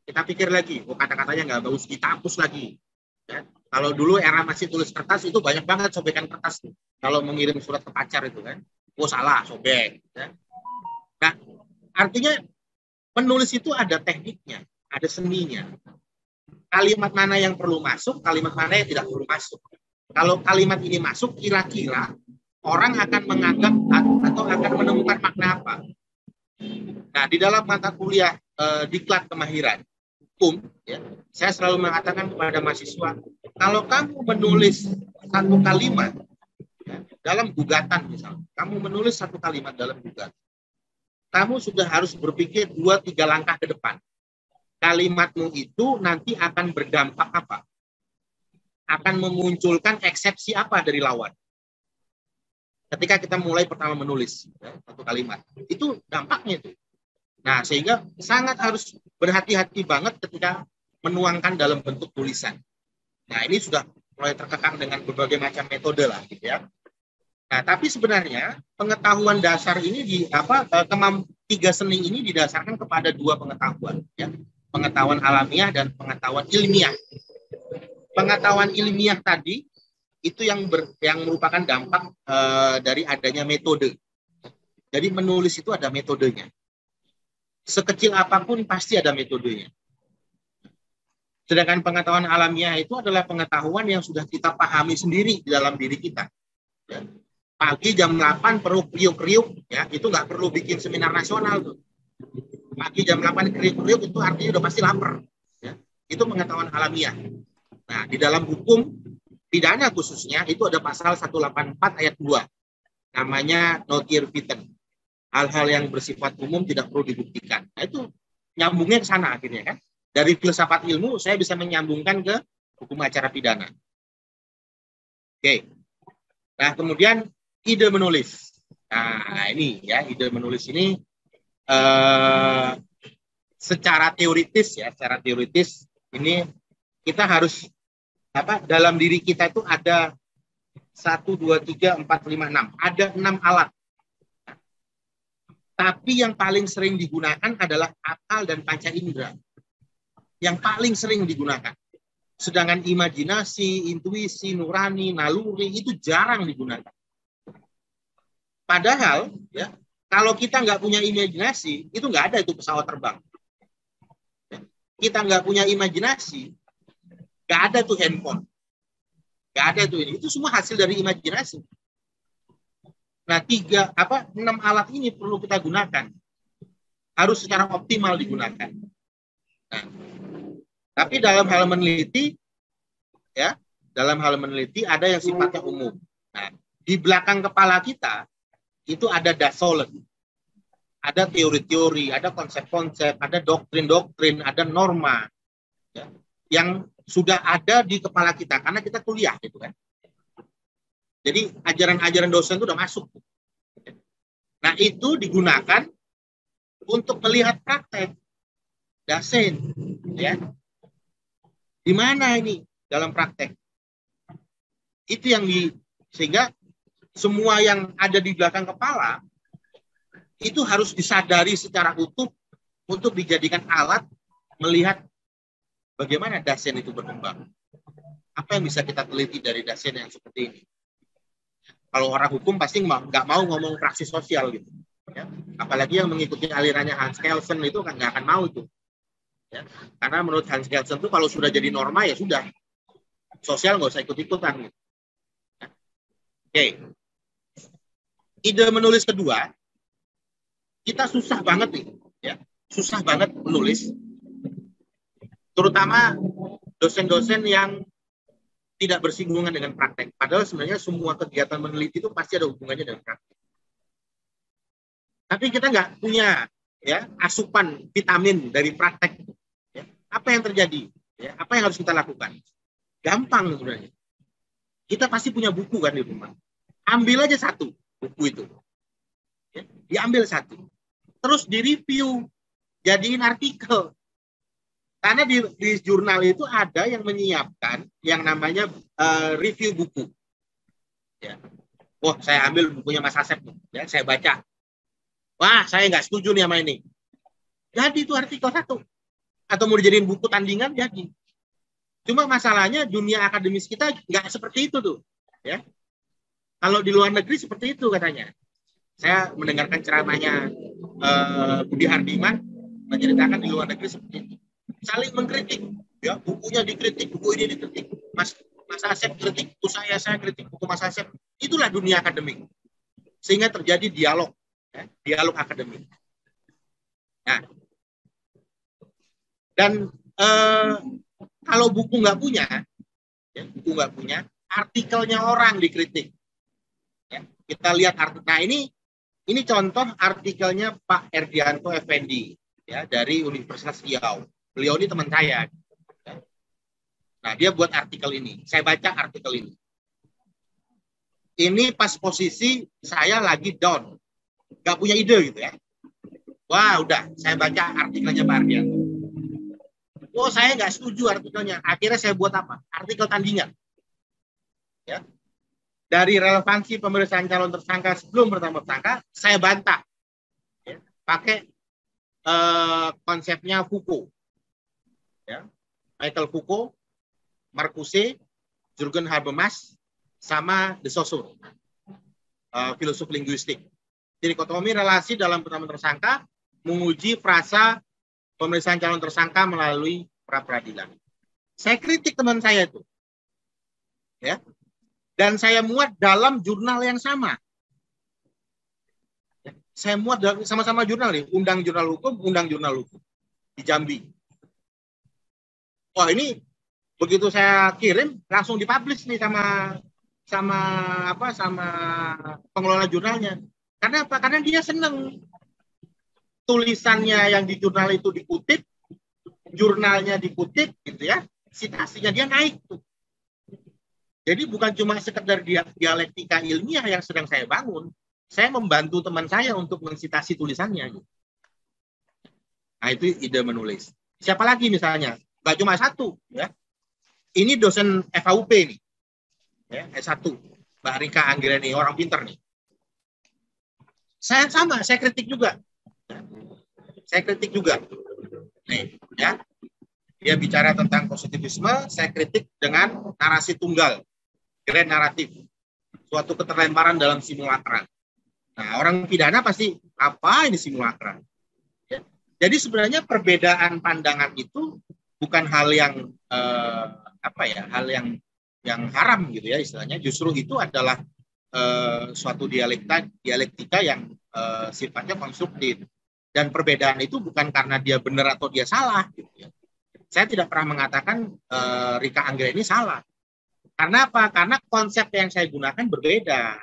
Kita pikir lagi, kata-katanya nggak bagus, kita hapus lagi. Ya. Kalau dulu era masih tulis kertas itu banyak banget sobekan kertas tuh. Kalau mengirim surat ke pacar itu kan, salah sobek. Ya. Nah, artinya menulis itu ada tekniknya, ada seninya. Kalimat mana yang perlu masuk, kalimat mana yang tidak perlu masuk. Kalau kalimat ini masuk, kira-kira orang akan menganggap atau akan menemukan makna apa. Nah, di dalam mata kuliah diklat kemahiran hukum, ya, saya selalu mengatakan kepada mahasiswa, kalau kamu menulis satu kalimat ya, dalam gugatan misalnya, kamu menulis satu kalimat dalam gugatan, kamu sudah harus berpikir 2-3 langkah ke depan. Kalimatmu itu nanti akan berdampak apa? Akan memunculkan eksepsi apa dari lawan. Ketika kita mulai pertama menulis ya, satu kalimat, itu dampaknya itu. Nah, sehingga sangat harus berhati-hati banget ketika menuangkan dalam bentuk tulisan. Nah, ini sudah mulai terkekang dengan berbagai macam metode lah, gitu ya. Nah, tapi sebenarnya pengetahuan dasar ini tiga seni ini didasarkan kepada 2 pengetahuan, ya. Pengetahuan alamiah dan pengetahuan ilmiah. Pengetahuan ilmiah tadi itu yang merupakan dampak dari adanya metode. Jadi menulis itu ada metodenya. Sekecil apapun pasti ada metodenya. Sedangkan pengetahuan alamiah itu adalah pengetahuan yang sudah kita pahami sendiri di dalam diri kita. Ya. Pagi jam 8 perlu kriuk-kriuk, ya, itu nggak perlu bikin seminar nasional tuh. Pagi jam 8 kriuk-kriuk itu artinya udah pasti lapar. Ya. Itu pengetahuan alamiah. Nah, di dalam hukum pidana khususnya itu ada pasal 184 ayat 2. Namanya notir vitae. Hal-hal yang bersifat umum tidak perlu dibuktikan. Nah, itu nyambungnya ke sana akhirnya kan. Dari filsafat ilmu saya bisa menyambungkan ke hukum acara pidana. Oke. Nah, kemudian ide menulis. Nah, ini ya, ide menulis ini secara teoritis ini kita harus dalam diri kita itu ada 1, 2, 3, 4, 5, 6. Ada 6 alat. Tapi yang paling sering digunakan adalah akal dan panca indera. Yang paling sering digunakan. Sedangkan imajinasi, intuisi, nurani, naluri itu jarang digunakan. Padahal, ya, kalau kita nggak punya imajinasi, itu nggak ada itu pesawat terbang. Kita nggak punya imajinasi, nggak ada tuh handphone. Nggak ada tuh ini. Itu semua hasil dari imajinasi. Nah, 6 alat ini perlu kita gunakan. Harus secara optimal digunakan. Nah, tapi dalam hal meneliti, ya, dalam hal meneliti ada yang sifatnya umum. Nah, di belakang kepala kita itu ada dasolen, ada teori-teori, ada konsep-konsep, ada doktrin-doktrin, ada norma, ya, yang sudah ada di kepala kita karena kita kuliah, gitu kan. Jadi ajaran-ajaran dosen itu udah masuk. Nah, itu digunakan untuk melihat praktek dasen, ya. Di mana ini dalam praktek? Itu yang sehingga semua yang ada di belakang kepala itu harus disadari secara utuh untuk dijadikan alat melihat bagaimana dasen itu berkembang. Apa yang bisa kita teliti dari dasen yang seperti ini? Kalau orang hukum pasti nggak mau ngomong praksi sosial gitu, ya. Apalagi yang mengikuti alirannya Hans Kelsen itu kan nggak akan mau itu, ya. Karena menurut Hans Kelsen itu kalau sudah jadi norma ya sudah, sosial nggak usah ikut-ikutan gitu. Ya. Oke, ide menulis kedua, kita susah banget nih, ya, susah banget menulis, terutama dosen-dosen yang tidak bersinggungan dengan praktek. Padahal sebenarnya semua kegiatan meneliti itu pasti ada hubungannya dengan praktek. Tapi kita nggak punya, ya, asupan vitamin dari praktek. Ya. Apa yang terjadi? Ya, apa yang harus kita lakukan? Gampang sebenarnya. Kita pasti punya buku kan di rumah. Ambil aja satu buku itu. Ya, diambil satu. Terus direview. Jadiin artikel. Karena di jurnal itu ada yang menyiapkan yang namanya review buku. Ya. Wah, saya ambil bukunya Mas Asep, ya, saya baca. Wah, saya nggak setuju nih sama ini. Jadi itu artikel satu. Atau mau dijadiin buku tandingan, jadi. Cuma masalahnya dunia akademis kita nggak seperti itu tuh. Ya. Kalau di luar negeri seperti itu katanya. Saya mendengarkan ceramahnya Budi Hardiman menceritakan di luar negeri seperti itu. Saling mengkritik, ya, bukunya dikritik, buku ini dikritik, Mas Asep kritik, buku saya kritik, buku Mas Asep. Itulah dunia akademik, sehingga terjadi dialog, ya, dialog akademik. Nah, dan kalau buku nggak punya, ya, artikelnya orang dikritik. Ya, kita lihat artikel. Nah, ini contoh artikelnya Pak Erdianto Effendi, ya, dari Universitas Riau. Beliau ini teman saya. Nah, dia buat artikel ini. Saya baca artikel ini. Ini pas posisi saya lagi down. Gak punya ide gitu, ya. Wah, udah. Saya baca artikelnya Pak Ardianto. Oh, saya nggak setuju artikelnya. Akhirnya saya buat apa? Artikel tandingan. Ya. Dari relevansi pemeriksaan calon tersangka sebelum bertambah tersangka, saya bantah. Ya. Pakai konsepnya Foucault. Ya, Michael Foucault, Marcuse, Jürgen Habermas, sama De Saussure, filosof linguistik. Dikotomi relasi dalam penetapan tersangka, menguji frasa pemeriksaan calon tersangka melalui pra-peradilan. Saya kritik teman saya itu, ya, dan saya muat dalam jurnal yang sama. Saya muat dalam sama-sama jurnal nih, Undang Jurnal Hukum di Jambi. Wah, ini begitu saya kirim langsung dipublish nih sama pengelola jurnalnya. Karena apa? Karena dia seneng tulisannya yang di jurnal itu dikutip, jurnalnya dikutip, gitu ya, citasinya dia naik tuh. Jadi bukan cuma sekedar dialektika ilmiah yang sedang saya bangun, saya membantu teman saya untuk mensitasi tulisannya. Nah, itu ide menulis. Siapa lagi misalnya? Gak cuma satu, ya. Ini dosen FAUP nih, ya, S1, Mbak Rika Anggreni, orang pinter nih. Saya kritik juga. Nih, ya. Dia bicara tentang positivisme, saya kritik dengan narasi tunggal, grand naratif, suatu keterlemparan dalam simulakra. Nah, orang pidana pasti apa ini simulakra? Ya. Jadi sebenarnya perbedaan pandangan itu bukan hal yang hal yang haram gitu ya istilahnya. Justru itu adalah suatu dialektika yang sifatnya konstruktif. Dan perbedaan itu bukan karena dia benar atau dia salah gitu ya. Saya tidak pernah mengatakan Rika Anggreni salah. Karena apa? Karena konsep yang saya gunakan berbeda.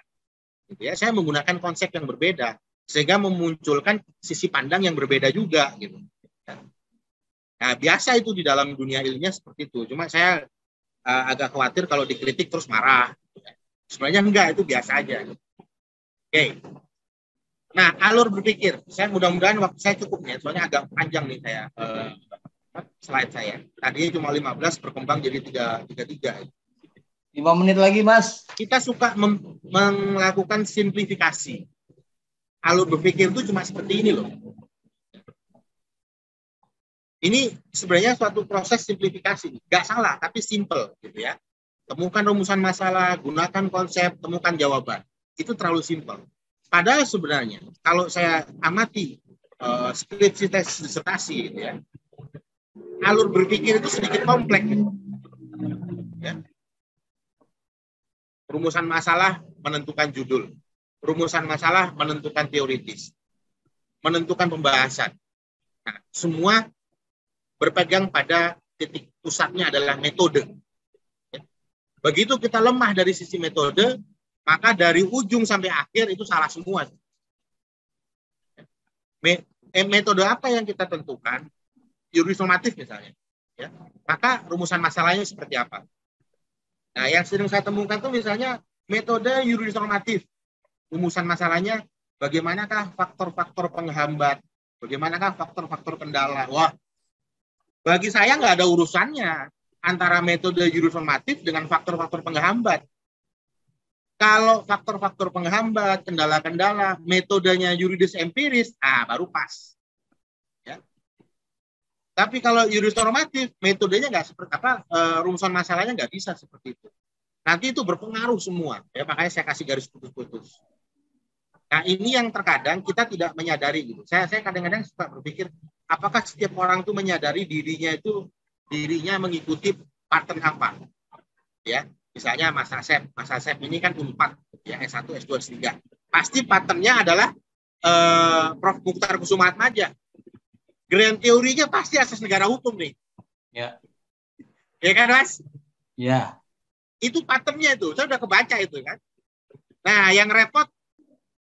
Gitu ya. Saya menggunakan konsep yang berbeda sehingga memunculkan sisi pandang yang berbeda juga gitu. Nah, biasa itu di dalam dunia ilmiah seperti itu. Cuma saya agak khawatir kalau dikritik terus marah. Sebenarnya enggak, itu biasa aja. Oke. Nah, alur berpikir. Saya mudah-mudahan waktu saya cukup ya, soalnya agak panjang nih saya slide saya. Tadinya cuma 15 berkembang jadi 33. 5 menit lagi, Mas. Kita suka melakukan simplifikasi. Alur berpikir itu cuma seperti ini loh. Ini sebenarnya suatu proses simplifikasi. Nggak salah, tapi simple gitu ya. Temukan rumusan masalah, gunakan konsep, temukan jawaban. Itu terlalu simple. Padahal sebenarnya kalau saya amati skripsi tes disertasi gitu ya, alur berpikir itu sedikit kompleks gitu. Ya. Rumusan masalah menentukan judul. Rumusan masalah menentukan teoritis. Menentukan pembahasan. Nah, semua berpegang pada titik pusatnya adalah metode. Begitu kita lemah dari sisi metode, maka dari ujung sampai akhir itu salah semua. Metode apa yang kita tentukan? Juris normatif misalnya. Ya. Maka rumusan masalahnya seperti apa? Nah, yang sering saya temukan itu misalnya metode juris normatif. Rumusan masalahnya bagaimanakah faktor-faktor penghambat, bagaimanakah faktor-faktor kendala. Wah, bagi saya nggak ada urusannya antara metode juris normatif dengan faktor-faktor penghambat. Kalau faktor-faktor penghambat, kendala-kendala, metodenya yuridis empiris, baru pas. Ya. Tapi kalau juris normatif, metodenya nggak seperti apa, rumusan masalahnya nggak bisa seperti itu. Nanti itu berpengaruh semua. Ya, makanya saya kasih garis putus-putus. Nah, ini yang terkadang kita tidak menyadari gitu. Saya kadang-kadang suka berpikir, apakah setiap orang itu menyadari dirinya mengikuti pattern apa? Ya, misalnya Mas Asep ini kan 4, ya S1, S2, S3. Pasti patternnya adalah Prof. Mukhtar Kusumaatmadja. Grand teorinya pasti asas negara hukum nih. Ya. Ya kan, Mas? Ya. Itu patternnya itu. Saya udah kebaca itu kan. Nah, yang repot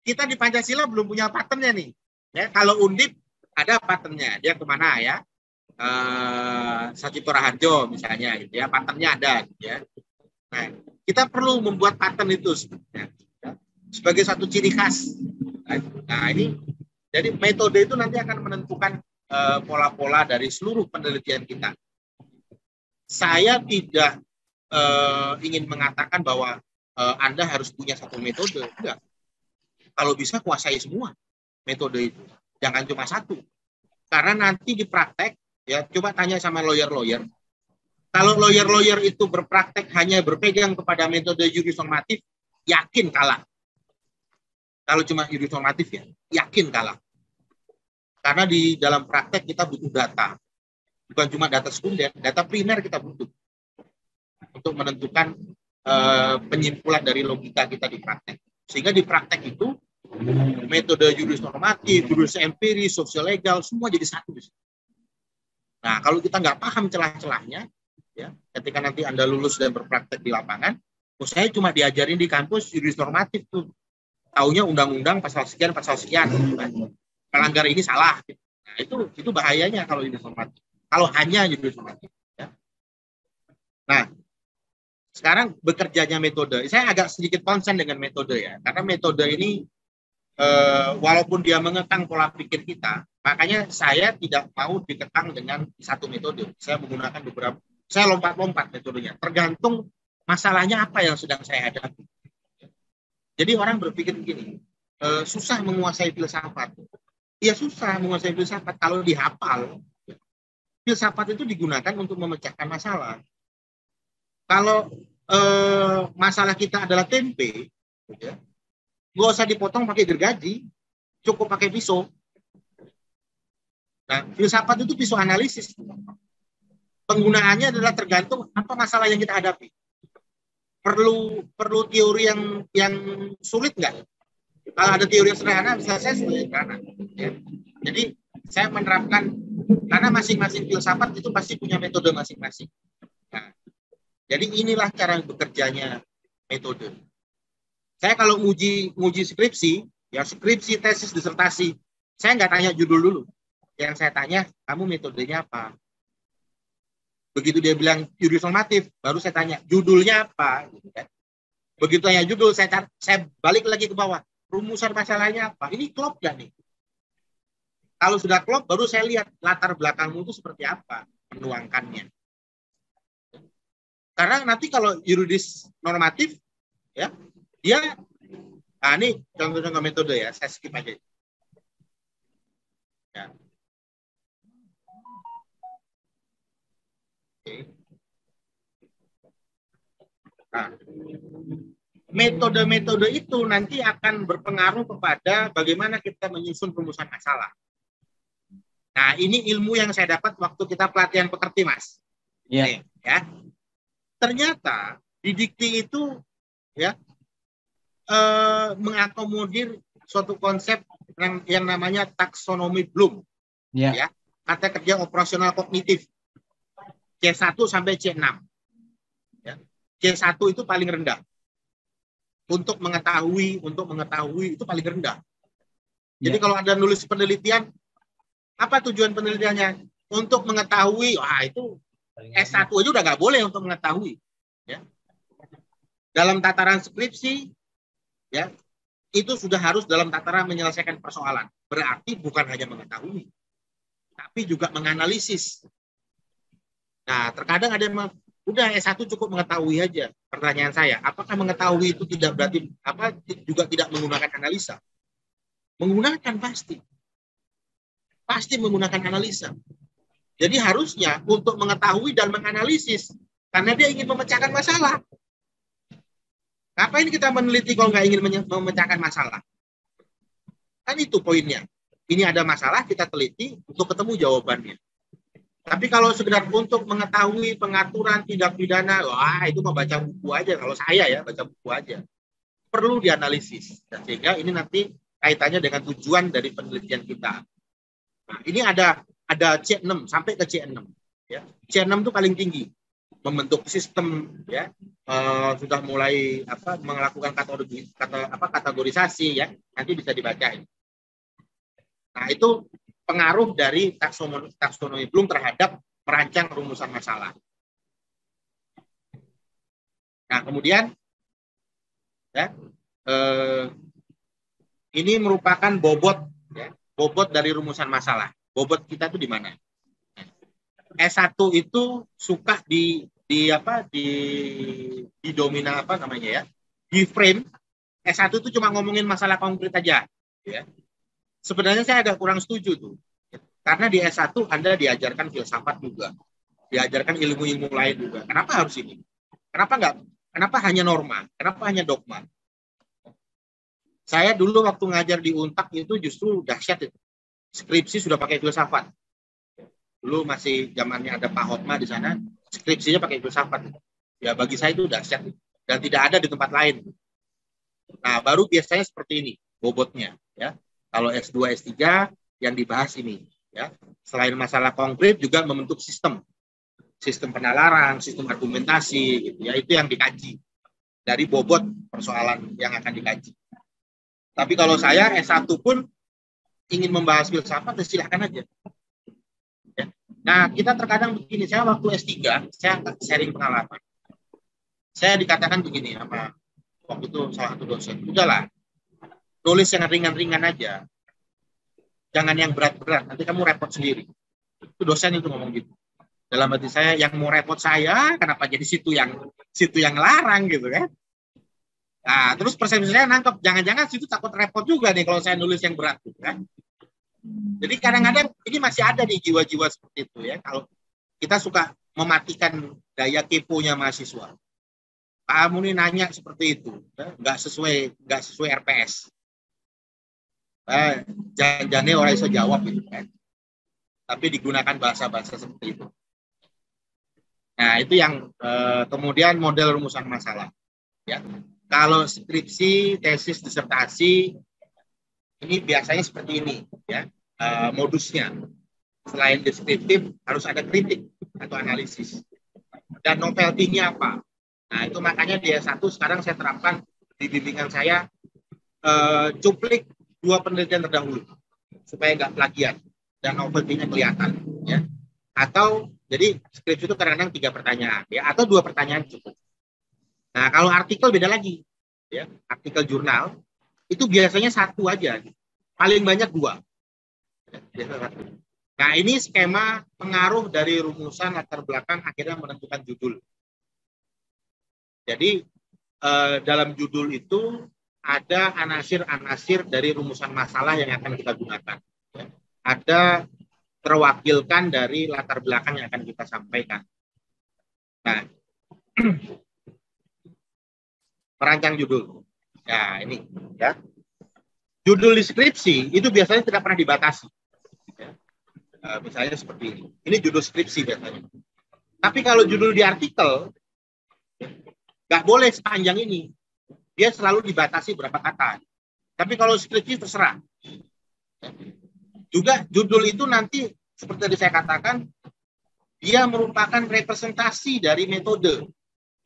kita di Pancasila belum punya patternnya nih. Ya, kalau Undip ada patternnya. Dia kemana ya? Satipto Raharjo misalnya gitu ya. Patternnya ada gitu ya. Nah, kita perlu membuat pattern itu sebenarnya, ya, sebagai satu ciri khas. Nah, ini jadi metode itu nanti akan menentukan pola-pola dari seluruh penelitian kita. Saya tidak ingin mengatakan bahwa Anda harus punya satu metode, enggak. Kalau bisa kuasai semua metode itu, jangan cuma satu. Karena nanti di praktek, ya coba tanya sama lawyer-lawyer. Kalau lawyer-lawyer itu berpraktek hanya berpegang kepada metode juris normatif, yakin kalah. Kalau cuma juris normatif ya, yakin kalah. Karena di dalam praktek kita butuh data. Bukan cuma data sekunder, data primer kita butuh. Untuk menentukan penyimpulan dari logika kita di praktek. Sehingga di praktek itu, metode juris normatif, juris empiris, sosial legal, semua jadi satu. Nah, kalau kita nggak paham celah-celahnya, ya, ketika nanti Anda lulus dan berpraktek di lapangan, saya cuma diajarin di kampus juris normatif tuh. Taunya undang-undang pasal sekian. Melanggar ini salah. Nah, itu bahayanya kalau juris normatif. Kalau hanya juris normatif. Ya. Nah, sekarang bekerjanya metode. Saya agak sedikit konsen dengan metode ya, karena metode ini walaupun dia mengekang pola pikir kita, makanya saya tidak mau dikekang dengan satu metode. Saya menggunakan beberapa. Saya lompat-lompat metodenya. Tergantung masalahnya apa yang sedang saya hadapi. Jadi orang berpikir begini, susah menguasai filsafat. Ya susah menguasai filsafat kalau dihafal. Filsafat itu digunakan untuk memecahkan masalah. Kalau masalah kita adalah tempe, ya, nggak usah dipotong pakai gergaji, cukup pakai pisau. Nah, filsafat itu pisau analisis. Penggunaannya adalah tergantung apa masalah yang kita hadapi. perlu teori yang sulit nggak? Kalau ada teori yang sederhana bisa saya sederhana. Ya. Jadi saya menerapkan, karena masing-masing filsafat itu pasti punya metode masing-masing. Nah, jadi inilah cara bekerjanya metode. Saya kalau nguji skripsi, ya skripsi, tesis, disertasi, saya nggak tanya judul dulu. Yang saya tanya, kamu metodenya apa? Begitu dia bilang judul normatif, baru saya tanya judulnya apa. Begitu tanya judul, saya balik lagi ke bawah. Rumusan masalahnya apa? Ini klop nggak nih? Kalau sudah klop, baru saya lihat latar belakangmu itu seperti apa menuangkannya. Karena nanti kalau yuridis normatif, ya dia, nah ini contoh-contoh metode ya, saya skip aja. Ya. Oke. Nah, metode-metode itu nanti akan berpengaruh kepada bagaimana kita menyusun rumusan masalah. Nah, ini ilmu yang saya dapat waktu kita pelatihan pekerti, Mas. Ya. Nih, ya. Ternyata di dikti itu ya mengakomodir suatu konsep yang namanya taksonomi Bloom. Ya. Kata kerja operasional kognitif. C1 sampai C6. Ya. C1 itu paling rendah. Untuk mengetahui itu paling rendah. Jadi kalau ada nulis penelitian, apa tujuan penelitiannya? Untuk mengetahui, itu S1 aja udah nggak boleh untuk mengetahui. Ya. Dalam tataran skripsi, ya itu sudah harus dalam tataran menyelesaikan persoalan. Berarti bukan hanya mengetahui, tapi juga menganalisis. Nah, terkadang ada yang udah S1 cukup mengetahui aja. Pertanyaan saya, apakah mengetahui itu tidak berarti juga tidak menggunakan analisa? Menggunakan pasti menggunakan analisa. Jadi harusnya untuk mengetahui dan menganalisis, karena dia ingin memecahkan masalah. Ngapain kita meneliti kalau nggak ingin memecahkan masalah? Kan itu poinnya. Ini ada masalah, kita teliti untuk ketemu jawabannya. Tapi kalau sekedar untuk mengetahui pengaturan tindak pidana, itu mau baca buku aja. Kalau saya ya, baca buku aja. Perlu dianalisis. Sehingga ini nanti kaitannya dengan tujuan dari penelitian kita. Nah, ini ada C6 sampai ke C6. Ya. C6 itu paling tinggi. Membentuk sistem, ya, sudah mulai melakukan kategorisasi, ya, nanti bisa dibacain. Nah, itu pengaruh dari taksonomi Bloom terhadap merancang rumusan masalah. Nah, kemudian, ya, ini merupakan bobot, ya, bobot dari rumusan masalah. Bobot kita itu di mana? S1 itu suka di domina di frame. S1 itu cuma ngomongin masalah konkret aja, ya. Sebenarnya saya agak kurang setuju tuh. Karena di S1 Anda diajarkan filsafat juga. Diajarkan ilmu-ilmu lain juga. Kenapa harus ini? Kenapa hanya norma? Kenapa hanya dogma? Saya dulu waktu ngajar di Untak itu justru dahsyat itu. Skripsi sudah pakai filsafat. Dulu masih zamannya ada Pak Hotma di sana, skripsinya pakai filsafat. Ya bagi saya itu dahsyat dan tidak ada di tempat lain. Nah, baru biasanya seperti ini bobotnya, ya. Kalau S2, S3 yang dibahas ini, ya. Selain masalah konkret juga membentuk sistem penalaran, sistem argumentasi, gitu ya. Itu yang dikaji dari bobot persoalan yang akan dikaji. Tapi kalau saya S1 pun ingin membahas filsafat, silahkan aja. Nah, kita terkadang begini, saya waktu S3, saya sharing pengalaman. Saya dikatakan begini sama waktu itu salah satu dosen, udahlah, tulis yang ringan-ringan aja. Jangan yang berat-berat, nanti kamu repot sendiri. Itu dosen itu ngomong gitu. Dalam hati saya, yang mau repot saya, kenapa jadi situ yang larang gitu kan. Nah, terus persepsi saya nangkep, jangan-jangan situ takut repot juga nih kalau saya nulis yang berat gitu kan. Jadi kadang-kadang ini masih ada nih jiwa-jiwa seperti itu ya. Kalau kita suka mematikan daya keponya mahasiswa. Kamu nih nanya seperti itu, nggak sesuai RPS. Jangan-jangan orang bisa jawab gitu kan. Tapi digunakan bahasa-bahasa seperti itu. Nah itu yang kemudian model rumusan masalah. Ya. Kalau skripsi, tesis, disertasi, ini biasanya seperti ini, ya, modusnya. Selain deskriptif, harus ada kritik atau analisis. Dan novelty-nya apa? Nah, itu makanya di S1 sekarang saya terapkan di bimbingan saya, cuplik 2 penelitian terdahulu, supaya nggak plagiat dan novelty-nya kelihatan. Ya. Atau, jadi skripsi itu kadang-kadang 3 pertanyaan, ya, atau 2 pertanyaan cukup. Nah, kalau artikel beda lagi, ya, artikel jurnal itu biasanya 1 aja, paling banyak 2. Nah, ini skema pengaruh dari rumusan latar belakang akhirnya menentukan judul. Jadi dalam judul itu ada anasir-anasir dari rumusan masalah yang akan kita gunakan. Ada terwakilkan dari latar belakang yang akan kita sampaikan. Nah, merancang judul. Nah, ini ya. Judul deskripsi itu biasanya tidak pernah dibatasi. Ya. Misalnya seperti ini. Ini judul skripsi biasanya. Tapi kalau judul di artikel, nggak boleh sepanjang ini. Dia selalu dibatasi berapa kata. Tapi kalau skripsi terserah. Juga judul itu nanti, seperti tadi saya katakan, dia merupakan representasi dari metode.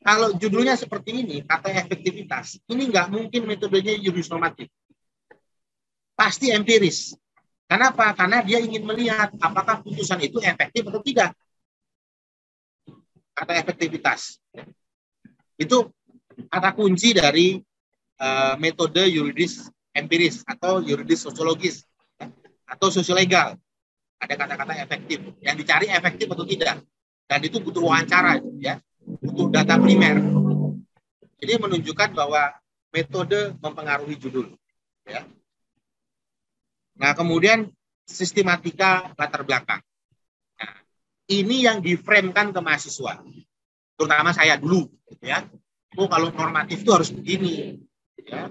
Kalau judulnya seperti ini, kata efektivitas, ini nggak mungkin metodenya juris normatif. Pasti empiris. Kenapa? Karena dia ingin melihat apakah putusan itu efektif atau tidak. Kata efektivitas. Itu kata kunci dari metode yuridis empiris atau yuridis sosiologis atau sosiolegal. Ada kata-kata efektif. Yang dicari efektif atau tidak. Dan itu butuh wawancara, ya. Butuh data primer. Jadi menunjukkan bahwa metode mempengaruhi judul. Ya. Nah, kemudian sistematika latar belakang. Nah, ini yang diframekan ke mahasiswa. Terutama saya dulu. Ya. Oh, kalau normatif itu harus begini. Ya.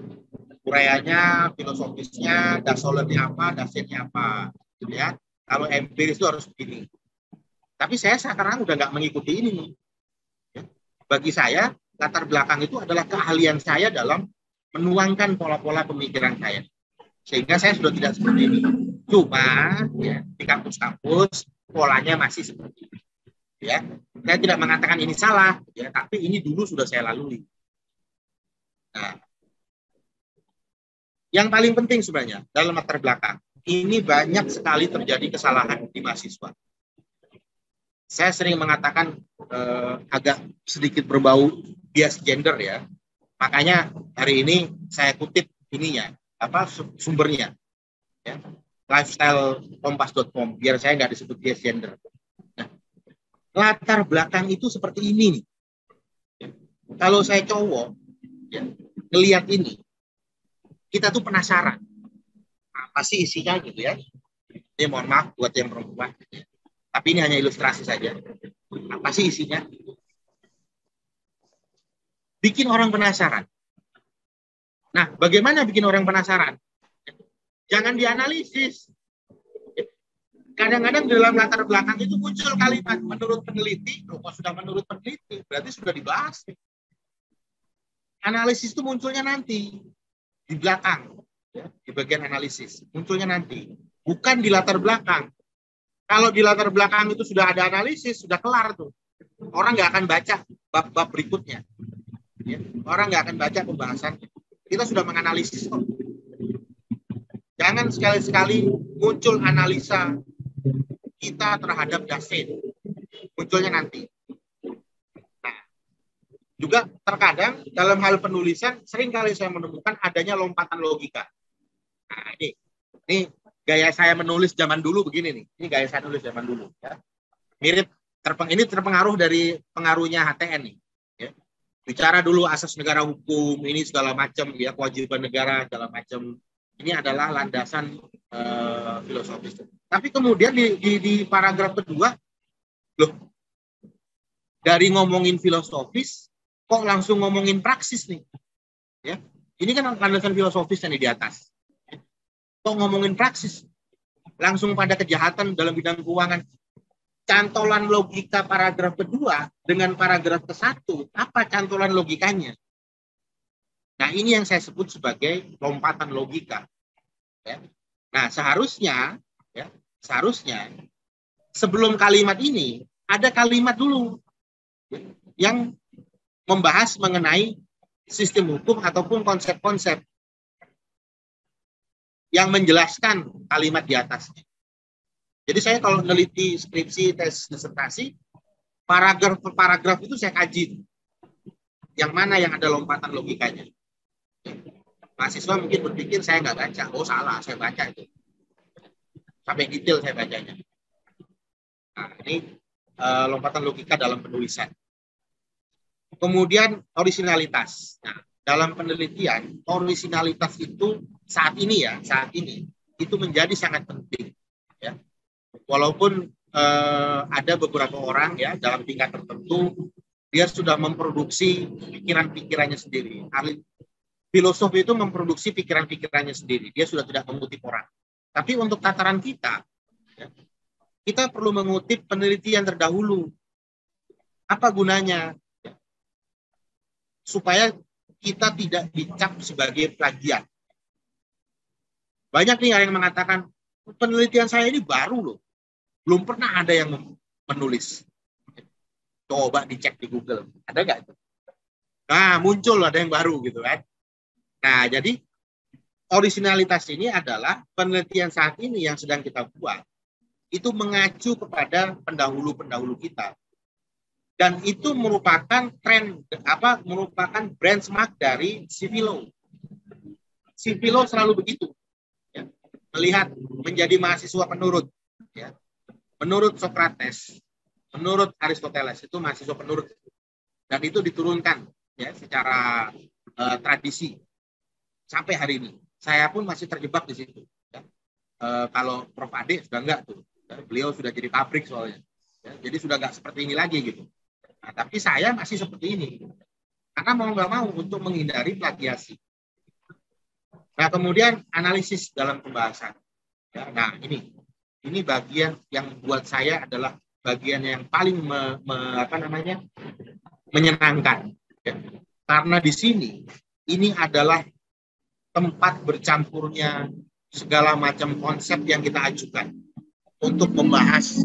Uraiannya, filosofisnya, dasolernya apa, dasennya apa. Ya. Kalau empiris itu harus begini. Tapi saya sekarang udah nggak mengikuti ini. Bagi saya, latar belakang itu adalah keahlian saya dalam menuangkan pola-pola pemikiran saya. Sehingga saya sudah tidak seperti ini. Cuma ya, di kampus-kampus polanya masih seperti ini. Ya, saya tidak mengatakan ini salah, ya, tapi ini dulu sudah saya lalui. Nah, yang paling penting sebenarnya dalam latar belakang, ini banyak sekali terjadi kesalahan di mahasiswa. Saya sering mengatakan agak sedikit berbau bias gender ya. Makanya hari ini saya kutip ininya, sumbernya. Ya. lifestylekompas.com biar saya nggak disebut bias gender. Nah, latar belakang itu seperti ini nih. Ya. Kalau saya cowok, ya, ngelihat ini, kita tuh penasaran. Apa sih isinya gitu ya? Ini mohon maaf buat yang perempuan. Tapi ini hanya ilustrasi saja. Apa sih isinya? Bikin orang penasaran. Nah, bagaimana bikin orang penasaran? Jangan dianalisis. Kadang-kadang dalam latar belakang itu muncul kalimat menurut peneliti. Kalau sudah menurut peneliti, berarti sudah dibahas. Analisis itu munculnya nanti. Di belakang. Ya, di bagian analisis. Munculnya nanti. Bukan di latar belakang. Kalau di latar belakang itu sudah ada analisis, sudah kelar tuh. Orang nggak akan baca bab-bab berikutnya. Ya. Orang nggak akan baca pembahasan. Kita sudah menganalisis kok. Jangan sekali-sekali muncul analisa kita terhadap dasen. Munculnya nanti. Nah, juga terkadang dalam hal penulisan sering kali saya menemukan adanya lompatan logika. Nah, ini gaya saya menulis zaman dulu begini nih. Ini gaya saya nulis zaman dulu. Ya. Mirip, ini terpengaruh dari pengaruhnya HTN nih. Ya. Bicara dulu asas negara hukum, ini segala macam, ya, kewajiban negara, segala macam. Ini adalah landasan filosofis. Tapi kemudian di paragraf kedua, loh, dari ngomongin filosofis, kok langsung ngomongin praksis nih. Ya. Ini kan landasan filosofis yang di atas. Kok ngomongin praksis, langsung pada kejahatan dalam bidang keuangan. Cantolan logika paragraf kedua dengan paragraf ke-1, apa cantolan logikanya? Nah, ini yang saya sebut sebagai lompatan logika. Ya. Nah, seharusnya sebelum kalimat ini ada kalimat dulu yang membahas mengenai sistem hukum ataupun konsep-konsep yang menjelaskan kalimat di atasnya. Jadi saya kalau meneliti skripsi, tes disertasi, paragraf per paragraf itu saya kaji. Yang mana yang ada lompatan logikanya. Mahasiswa mungkin berpikir saya nggak baca. Oh salah, saya baca itu. Sampai detail saya bacanya. Nah, ini lompatan logika dalam penulisan. Kemudian orisinalitas. Nah, dalam penelitian, orisinalitas itu saat ini itu menjadi sangat penting. Ya. Walaupun ada beberapa orang ya dalam tingkat tertentu dia sudah memproduksi pikiran-pikirannya sendiri. Ahli filosofi itu memproduksi pikiran-pikirannya sendiri. Dia sudah tidak mengutip orang. Tapi untuk tataran kita, ya, kita perlu mengutip penelitian terdahulu. Apa gunanya? Ya. Supaya kita tidak dicap sebagai plagiat. Banyak nih yang mengatakan, penelitian saya ini baru loh. Belum pernah ada yang menulis. Coba dicek di Google. Ada nggak itu? Nah, muncul ada yang baru gitu kan. Nah, jadi orisinalitas ini adalah penelitian saat ini yang sedang kita buat. Itu mengacu kepada pendahulu-pendahulu kita. Dan itu merupakan merupakan benchmark dari Civil Law. Civil Law selalu begitu. Ya. Melihat menjadi mahasiswa penurut. Ya. Menurut Socrates, menurut Aristoteles itu mahasiswa penurut. Dan itu diturunkan ya secara tradisi sampai hari ini. Saya pun masih terjebak di situ. Ya. Kalau Prof. Ade sudah enggak tuh. Beliau sudah jadi pabrik soalnya. Ya. Jadi sudah enggak seperti ini lagi gitu. Nah, tapi saya masih seperti ini. Karena mau nggak mau untuk menghindari plagiasi. Nah, kemudian analisis dalam pembahasan. Ya, nah, ini bagian yang buat saya adalah bagian yang paling menyenangkan. Ya. Karena di sini ini adalah tempat bercampurnya segala macam konsep yang kita ajukan untuk membahas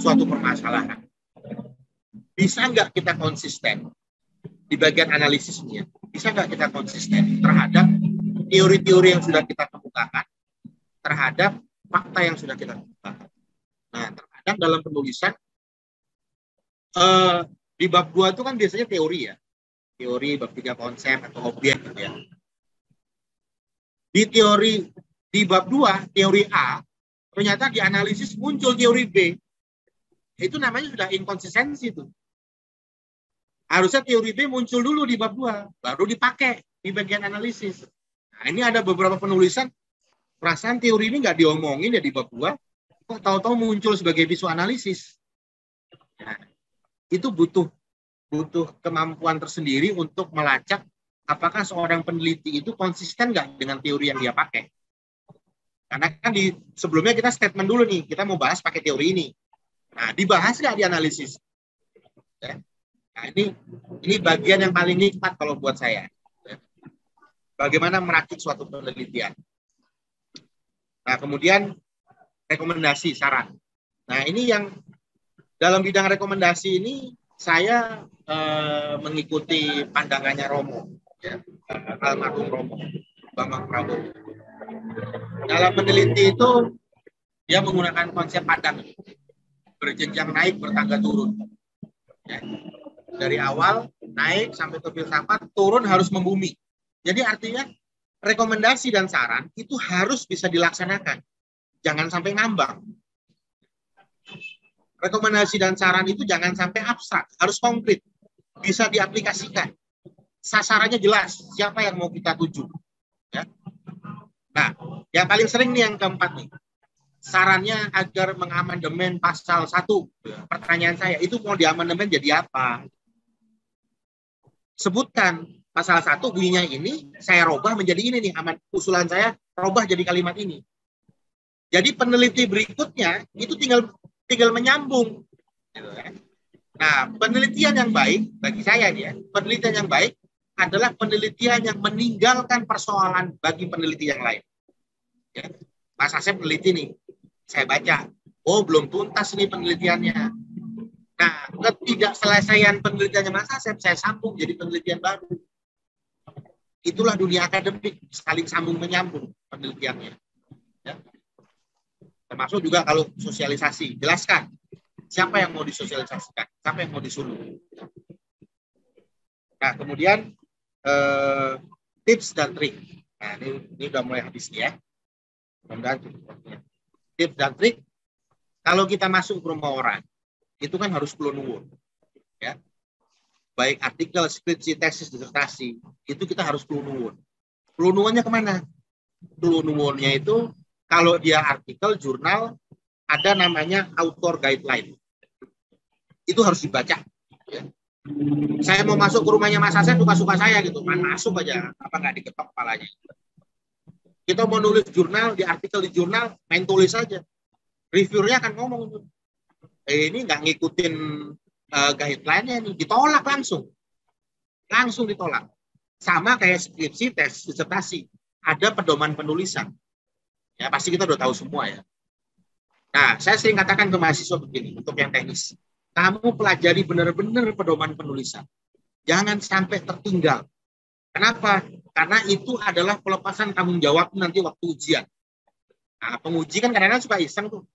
suatu permasalahan. Bisa nggak kita konsisten di bagian analisisnya? Bisa nggak kita konsisten terhadap teori-teori yang sudah kita kemukakan, terhadap fakta yang sudah kita kemukakan? Nah, terkadang dalam penulisan, di bab 2 itu kan biasanya teori ya. Teori, bab 3 konsep atau objek gitu ya. Di bab 2, teori A, ternyata di analisis muncul teori B. Itu namanya sudah inkonsistensi itu. Harusnya teori B muncul dulu di bab 2, baru dipakai di bagian analisis. Nah, ini ada beberapa penulisan, perasaan teori ini nggak diomongin ya di bab 2, kok tahu-tahu muncul sebagai bisu analisis. Nah, itu butuh kemampuan tersendiri untuk melacak apakah seorang peneliti itu konsisten nggak dengan teori yang dia pakai. Karena kan sebelumnya kita statement dulu nih, kita mau bahas pakai teori ini. Nah, dibahas nggak di analisis? Ya. Nah, ini bagian yang paling nikmat kalau buat saya. Bagaimana merakit suatu penelitian. Nah, kemudian rekomendasi, saran. Nah, ini yang dalam bidang rekomendasi ini saya mengikuti pandangannya Romo, ya, almarhum Romo, Bambang Prabowo. Dalam meneliti itu dia menggunakan konsep padang, berjenjang naik, bertangga turun. Ya. Dari awal naik sampai ke filsafat, turun harus membumi. Jadi artinya rekomendasi dan saran itu harus bisa dilaksanakan. Jangan sampai ngambang. Rekomendasi dan saran itu jangan sampai abstrak, harus konkret. Bisa diaplikasikan. Sasarannya jelas, siapa yang mau kita tuju. Ya. Nah, yang paling sering nih yang keempat nih. Sarannya agar mengamandemen pasal 1. Pertanyaan saya, itu mau diamandemen jadi apa? Sebutkan pasal 1 bunyinya ini, saya robah menjadi ini nih, usulan saya robah jadi kalimat ini. Jadi peneliti berikutnya itu tinggal menyambung. Nah, penelitian yang baik bagi saya nih ya, penelitian yang baik adalah penelitian yang meninggalkan persoalan bagi peneliti yang lain. Ya. Mas Asep peneliti nih, saya baca, oh belum tuntas nih penelitiannya. Nah, ketidakselesaian penelitiannya Mas Asep, saya sambung jadi penelitian baru. Itulah dunia akademik, saling sambung menyambung penelitiannya. Ya. Termasuk juga kalau sosialisasi, jelaskan siapa yang mau disosialisasikan, siapa yang mau disuruh. Nah, kemudian tips dan trik. Nah, ini udah mulai habis nih ya. Tips dan trik, kalau kita masuk ke rumah orang, itu kan harus kulo nuwun. Ya. Baik artikel, skripsi, tesis, disertasi, itu kita harus kulo nuwun. Kulo nuwunnya kemana? Kulo nuwunnya itu, kalau dia artikel, jurnal, ada namanya author guideline. Itu harus dibaca. Ya. Saya mau masuk ke rumahnya Mas Asep, suka-suka saya gitu. Masuk aja, apa nggak diketok kepalanya. Kita mau nulis jurnal, di artikel di jurnal, main tulis aja. Reviewernya akan ngomong, ini nggak ngikutin guideline-nya nih, ditolak langsung. Langsung ditolak. Sama kayak skripsi, tes, disertasi. Ada pedoman penulisan. Ya, pasti kita udah tahu semua ya. Nah, saya sering katakan ke mahasiswa begini, untuk yang teknis. Kamu pelajari benar-benar pedoman penulisan. Jangan sampai tertinggal. Kenapa? Karena itu adalah pelepasan tanggung jawab nanti waktu ujian. Nah, penguji kan kadang-kadang suka iseng tuh.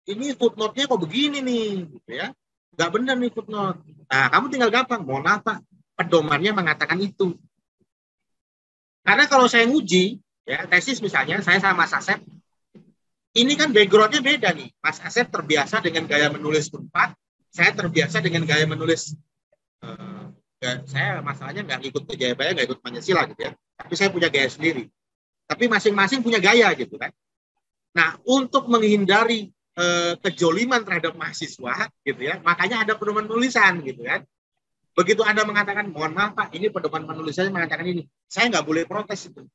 Ini footnote-nya kok begini nih, gitu ya. Nggak benar nih footnote. Nah, kamu tinggal gampang. Mohon maaf, Pak. Pedomannya mengatakan itu. Karena kalau saya nguji, ya tesis misalnya, saya sama Mas Asep, ini kan background-nya beda nih. Mas Asep terbiasa dengan gaya menulis Unpad, saya terbiasa dengan gaya menulis, saya masalahnya nggak ikut ke Jayabaya, nggak ikut Pancasila gitu ya. Tapi saya punya gaya sendiri. Tapi masing-masing punya gaya gitu kan. Nah, untuk menghindari kejoliman terhadap mahasiswa gitu ya, makanya ada pedoman penulisan gitu kan. Begitu Anda mengatakan, mohon maaf Pak, ini pedoman penulisannya mengatakan ini, saya nggak boleh protes itu.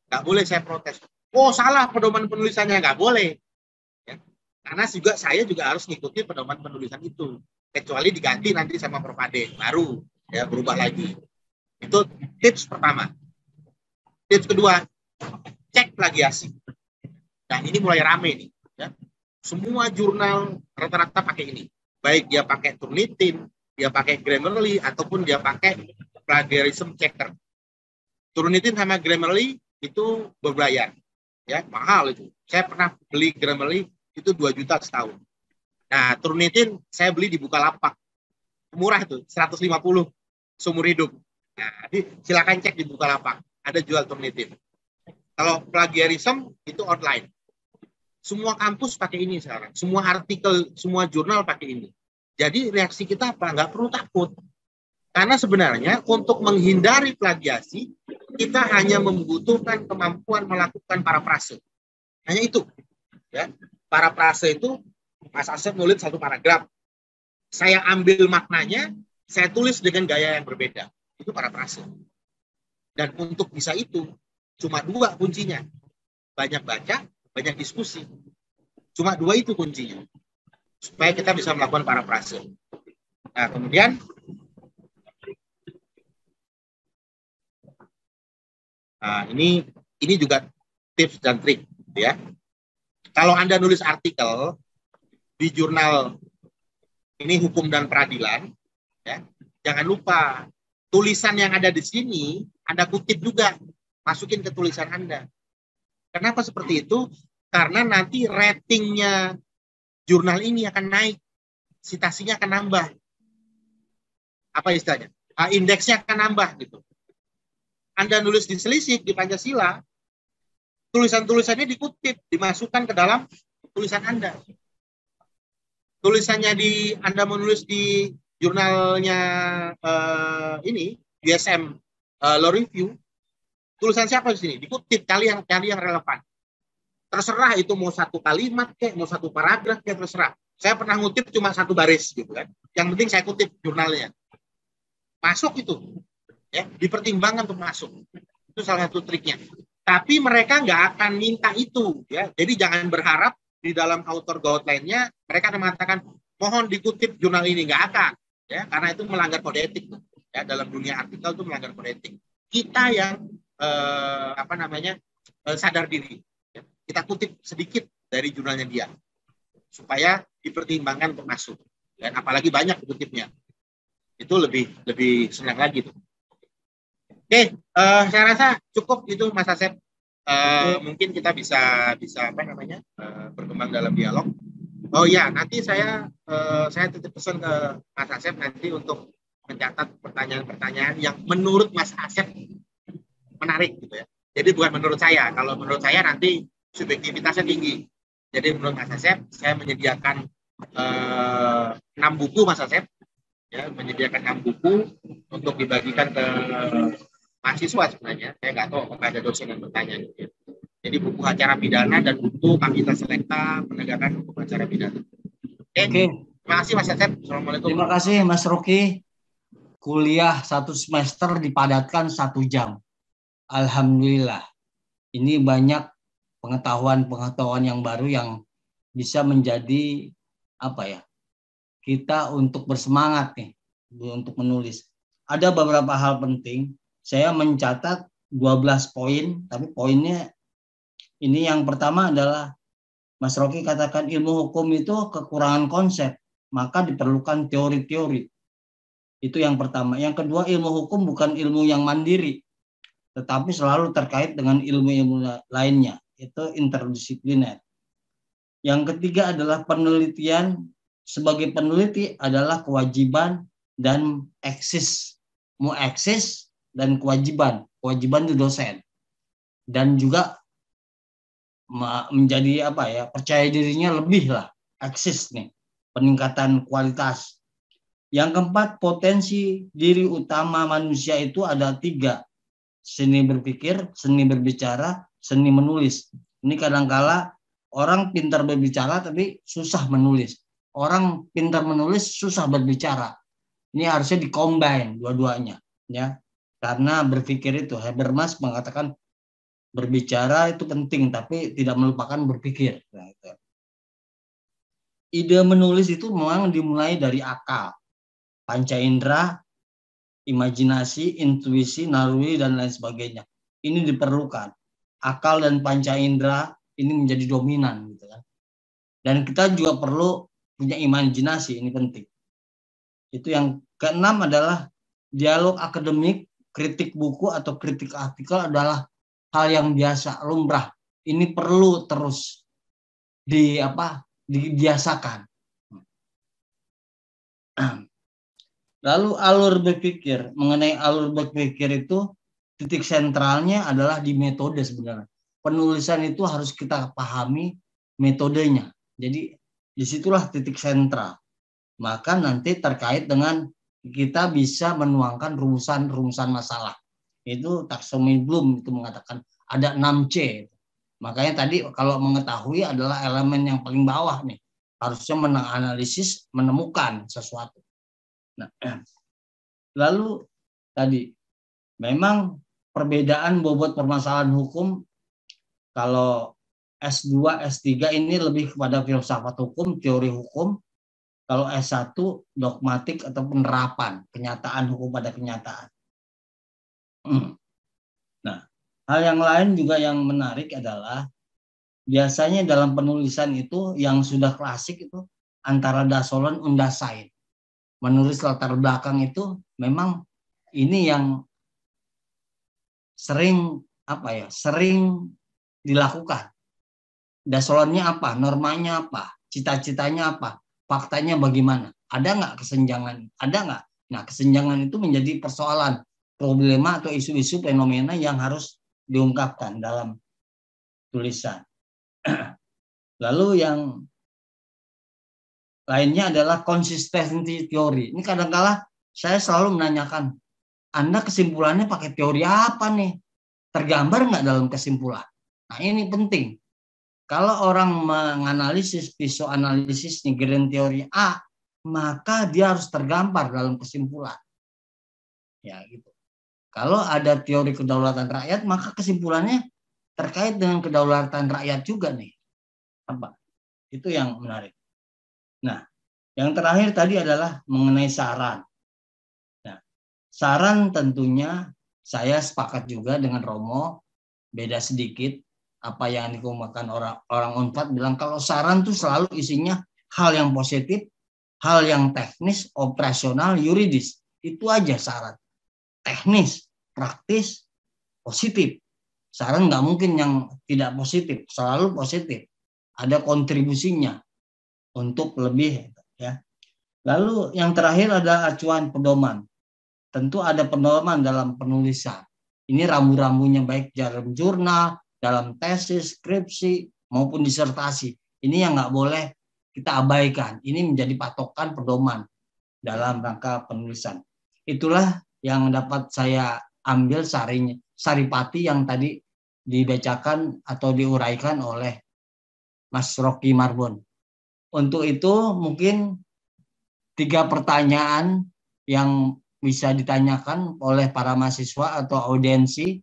Nggak boleh saya protes. Oh salah pedoman penulisannya, nggak boleh. Ya. Karena juga saya juga harus ngikuti pedoman penulisan itu. Kecuali diganti nanti sama Prof. Ade, baru ya berubah lagi. Itu tips pertama. Tips kedua, cek plagiasi. Nah ini mulai rame nih. Ya. Semua jurnal rata-rata pakai ini. Baik dia pakai Turnitin, dia pakai Grammarly, ataupun dia pakai plagiarism checker. Turnitin sama Grammarly itu berbayar. Ya, mahal itu. Saya pernah beli Grammarly itu 2 juta setahun. Nah, Turnitin saya beli di Bukalapak. Murah tuh, 150 seumur hidup. Nah, silakan cek di Bukalapak. Ada jual Turnitin. Kalau plagiarism itu online. Semua kampus pakai ini sekarang. Semua artikel, semua jurnal pakai ini. Jadi reaksi kita apa? Nggak perlu takut. Karena sebenarnya untuk menghindari plagiasi, kita hanya membutuhkan kemampuan melakukan parafrase. Hanya itu. Ya. Parafrase itu, Mas Asep nulis satu paragraf. Saya ambil maknanya, saya tulis dengan gaya yang berbeda. Itu parafrase. Dan untuk bisa itu, cuma 2 kuncinya. Banyak baca, banyak diskusi. Cuma 2 itu kuncinya. Supaya kita bisa melakukan parafrase. Nah, kemudian ini juga tips dan trik, ya. Kalau Anda nulis artikel di jurnal ini Hukum dan Peradilan, ya, jangan lupa tulisan yang ada di sini Anda kutip juga, masukin ke tulisan Anda. Kenapa seperti itu? Karena nanti ratingnya jurnal ini akan naik, citasinya akan nambah. Apa istilahnya? Indeksnya akan nambah gitu. Anda nulis di Selisih, di Pancasila, tulisan-tulisannya dikutip, dimasukkan ke dalam tulisan Anda. Tulisannya Anda menulis di jurnalnya ini, USM Law Review, tulisan siapa di sini? Dikutip kali yang relevan. Terserah itu mau 1 kalimat kayak, mau 1 paragraf kayak, terserah. Saya pernah ngutip cuma 1 baris gitu kan. Yang penting saya kutip jurnalnya. Masuk itu. Ya, dipertimbangkan untuk masuk. Itu salah satu triknya. Tapi mereka nggak akan minta itu, ya. Jadi jangan berharap di dalam author guideline-nya mereka akan mengatakan mohon dikutip jurnal ini, nggak akan, ya, karena itu melanggar kode etik. Ya, dalam dunia artikel itu melanggar kode etik. Kita yang sadar diri. Ya. Kita kutip sedikit dari jurnalnya dia supaya dipertimbangkan untuk masuk. Dan apalagi banyak kutipnya. Itu lebih senang lagi tuh. Oke, saya rasa cukup itu Mas Asep. Mungkin kita bisa berkembang dalam dialog. Oh ya, nanti saya titip pesan ke Mas Asep nanti untuk mencatat pertanyaan-pertanyaan yang menurut Mas Asep menarik gitu ya. Jadi bukan menurut saya. Kalau menurut saya nanti subjektivitasnya tinggi. Jadi menurut Mas Asep, saya menyediakan 6 buku Mas Asep, ya, menyediakan 6 buku untuk dibagikan ke mahasiswa sebenarnya. Saya nggak tahu apakah ada dosen yang bertanya. Gitu. Jadi buku acara pidana dan buku Kapita Selekta penegakan hukum acara pidana. Oke. Terima kasih Mas Asep. Assalamualaikum. Terima kasih Mas Rocky. Kuliah 1 semester dipadatkan 1 jam. Alhamdulillah. Ini banyak pengetahuan yang baru yang bisa menjadi kita untuk bersemangat nih untuk menulis. Ada beberapa hal penting. Saya mencatat 12 poin, tapi poinnya ini yang pertama adalah Mas Rocky katakan ilmu hukum itu kekurangan konsep, maka diperlukan teori-teori. Itu yang pertama. Yang kedua, ilmu hukum bukan ilmu yang mandiri, tetapi selalu terkait dengan ilmu-ilmu lainnya, itu interdisipliner. Yang ketiga adalah penelitian. Sebagai peneliti adalah kewajiban dan eksis. Mau eksis dan kewajiban. Kewajiban itu dosen. Dan juga menjadi percaya dirinya lebih lah. Eksis nih. Peningkatan kualitas. Yang keempat, potensi diri utama manusia itu ada 3. Seni berpikir, seni berbicara, seni menulis. Ini kadangkala orang pintar berbicara tapi susah menulis. Orang pintar menulis susah berbicara. Ini harusnya dikombin dua-duanya, ya. Karena berpikir itu Habermas mengatakan berbicara itu penting tapi tidak melupakan berpikir. Nah, itu. Ide menulis itu memang dimulai dari akal, panca indera, imajinasi, intuisi, naluri dan lain sebagainya. Ini diperlukan. Akal dan panca indera ini menjadi dominan gitu kan. Dan kita juga perlu punya imajinasi, ini penting. Itu yang keenam adalah dialog akademik, kritik buku atau kritik artikel adalah hal yang biasa, lumrah. Ini perlu terus dibiasakan. Lalu alur berpikir, mengenai alur berpikir itu titik sentralnya adalah di metode sebenarnya. Penulisan itu harus kita pahami metodenya. Jadi disitulah titik sentral. Maka nanti terkait dengan kita bisa menuangkan rumusan-rumusan masalah. Itu taksonomi Bloom itu mengatakan ada 6C. Makanya tadi kalau mengetahui adalah elemen yang paling bawah nih. Harusnya menganalisis, menemukan sesuatu. Nah, lalu tadi memang perbedaan bobot permasalahan hukum kalau S2, S3 ini lebih kepada filsafat hukum, teori hukum. Kalau S1 dogmatik atau penerapan, kenyataan hukum pada kenyataan. Nah, hal yang lain juga yang menarik adalah biasanya dalam penulisan itu yang sudah klasik itu antara Dasolon Undasain. Menulis latar belakang itu memang ini yang sering dilakukan. Dasolonnya apa, normanya apa, cita-citanya apa, faktanya bagaimana? Ada nggak kesenjangan? Ada nggak? Nah, kesenjangan itu menjadi persoalan, problema atau isu-isu fenomena yang harus diungkapkan dalam tulisan. Lalu yang lainnya adalah konsistensi teori. Ini kadang-kala saya selalu menanyakan, Anda kesimpulannya pakai teori apa nih? Tergambar nggak dalam kesimpulan? Nah, ini penting. Kalau orang menganalisis psikoanalisis Nigerian teori A, maka dia harus tergambar dalam kesimpulan. Ya, gitu. Kalau ada teori kedaulatan rakyat, maka kesimpulannya terkait dengan kedaulatan rakyat juga nih. Apa? Itu yang menarik. Nah, yang terakhir tadi adalah mengenai saran. Nah, Saran tentunya saya sepakat juga dengan Romo, beda sedikit apa yang dikemukakan orang Unpad bilang kalau saran tuh selalu isinya hal yang positif, hal yang teknis, operasional, yuridis. Itu aja saran. Teknis, praktis, positif. Saran nggak mungkin yang tidak positif, selalu positif. Ada kontribusinya untuk lebih ya. Lalu yang terakhir ada acuan pedoman. Tentu ada pedoman dalam penulisan. Ini rambu-rambunya baik dalam jurnal, dalam tesis, skripsi, maupun disertasi. Ini yang nggak boleh kita abaikan. Ini menjadi patokan pedoman dalam rangka penulisan. Itulah yang dapat saya ambil saripati yang tadi dibacakan atau diuraikan oleh Mas Rocky Marbon. Untuk itu mungkin 3 pertanyaan yang bisa ditanyakan oleh para mahasiswa atau audiensi.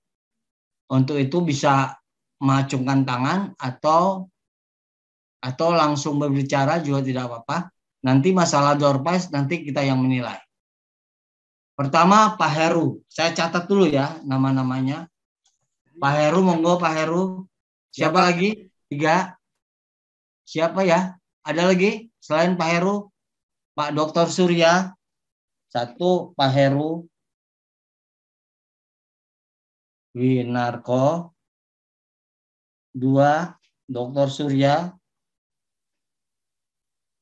Untuk itu bisa mengacungkan tangan atau langsung berbicara juga tidak apa-apa. Nanti masalah door prize nanti kita yang menilai. Pertama Pak Heru, saya catat dulu ya nama-namanya. Pak Heru, monggo Pak Heru. Siapa lagi? 3. Siapa ya? Ada lagi selain Pak Heru? Pak Dr. Surya. 1 Pak Heru Winarko. 2 Dr. Surya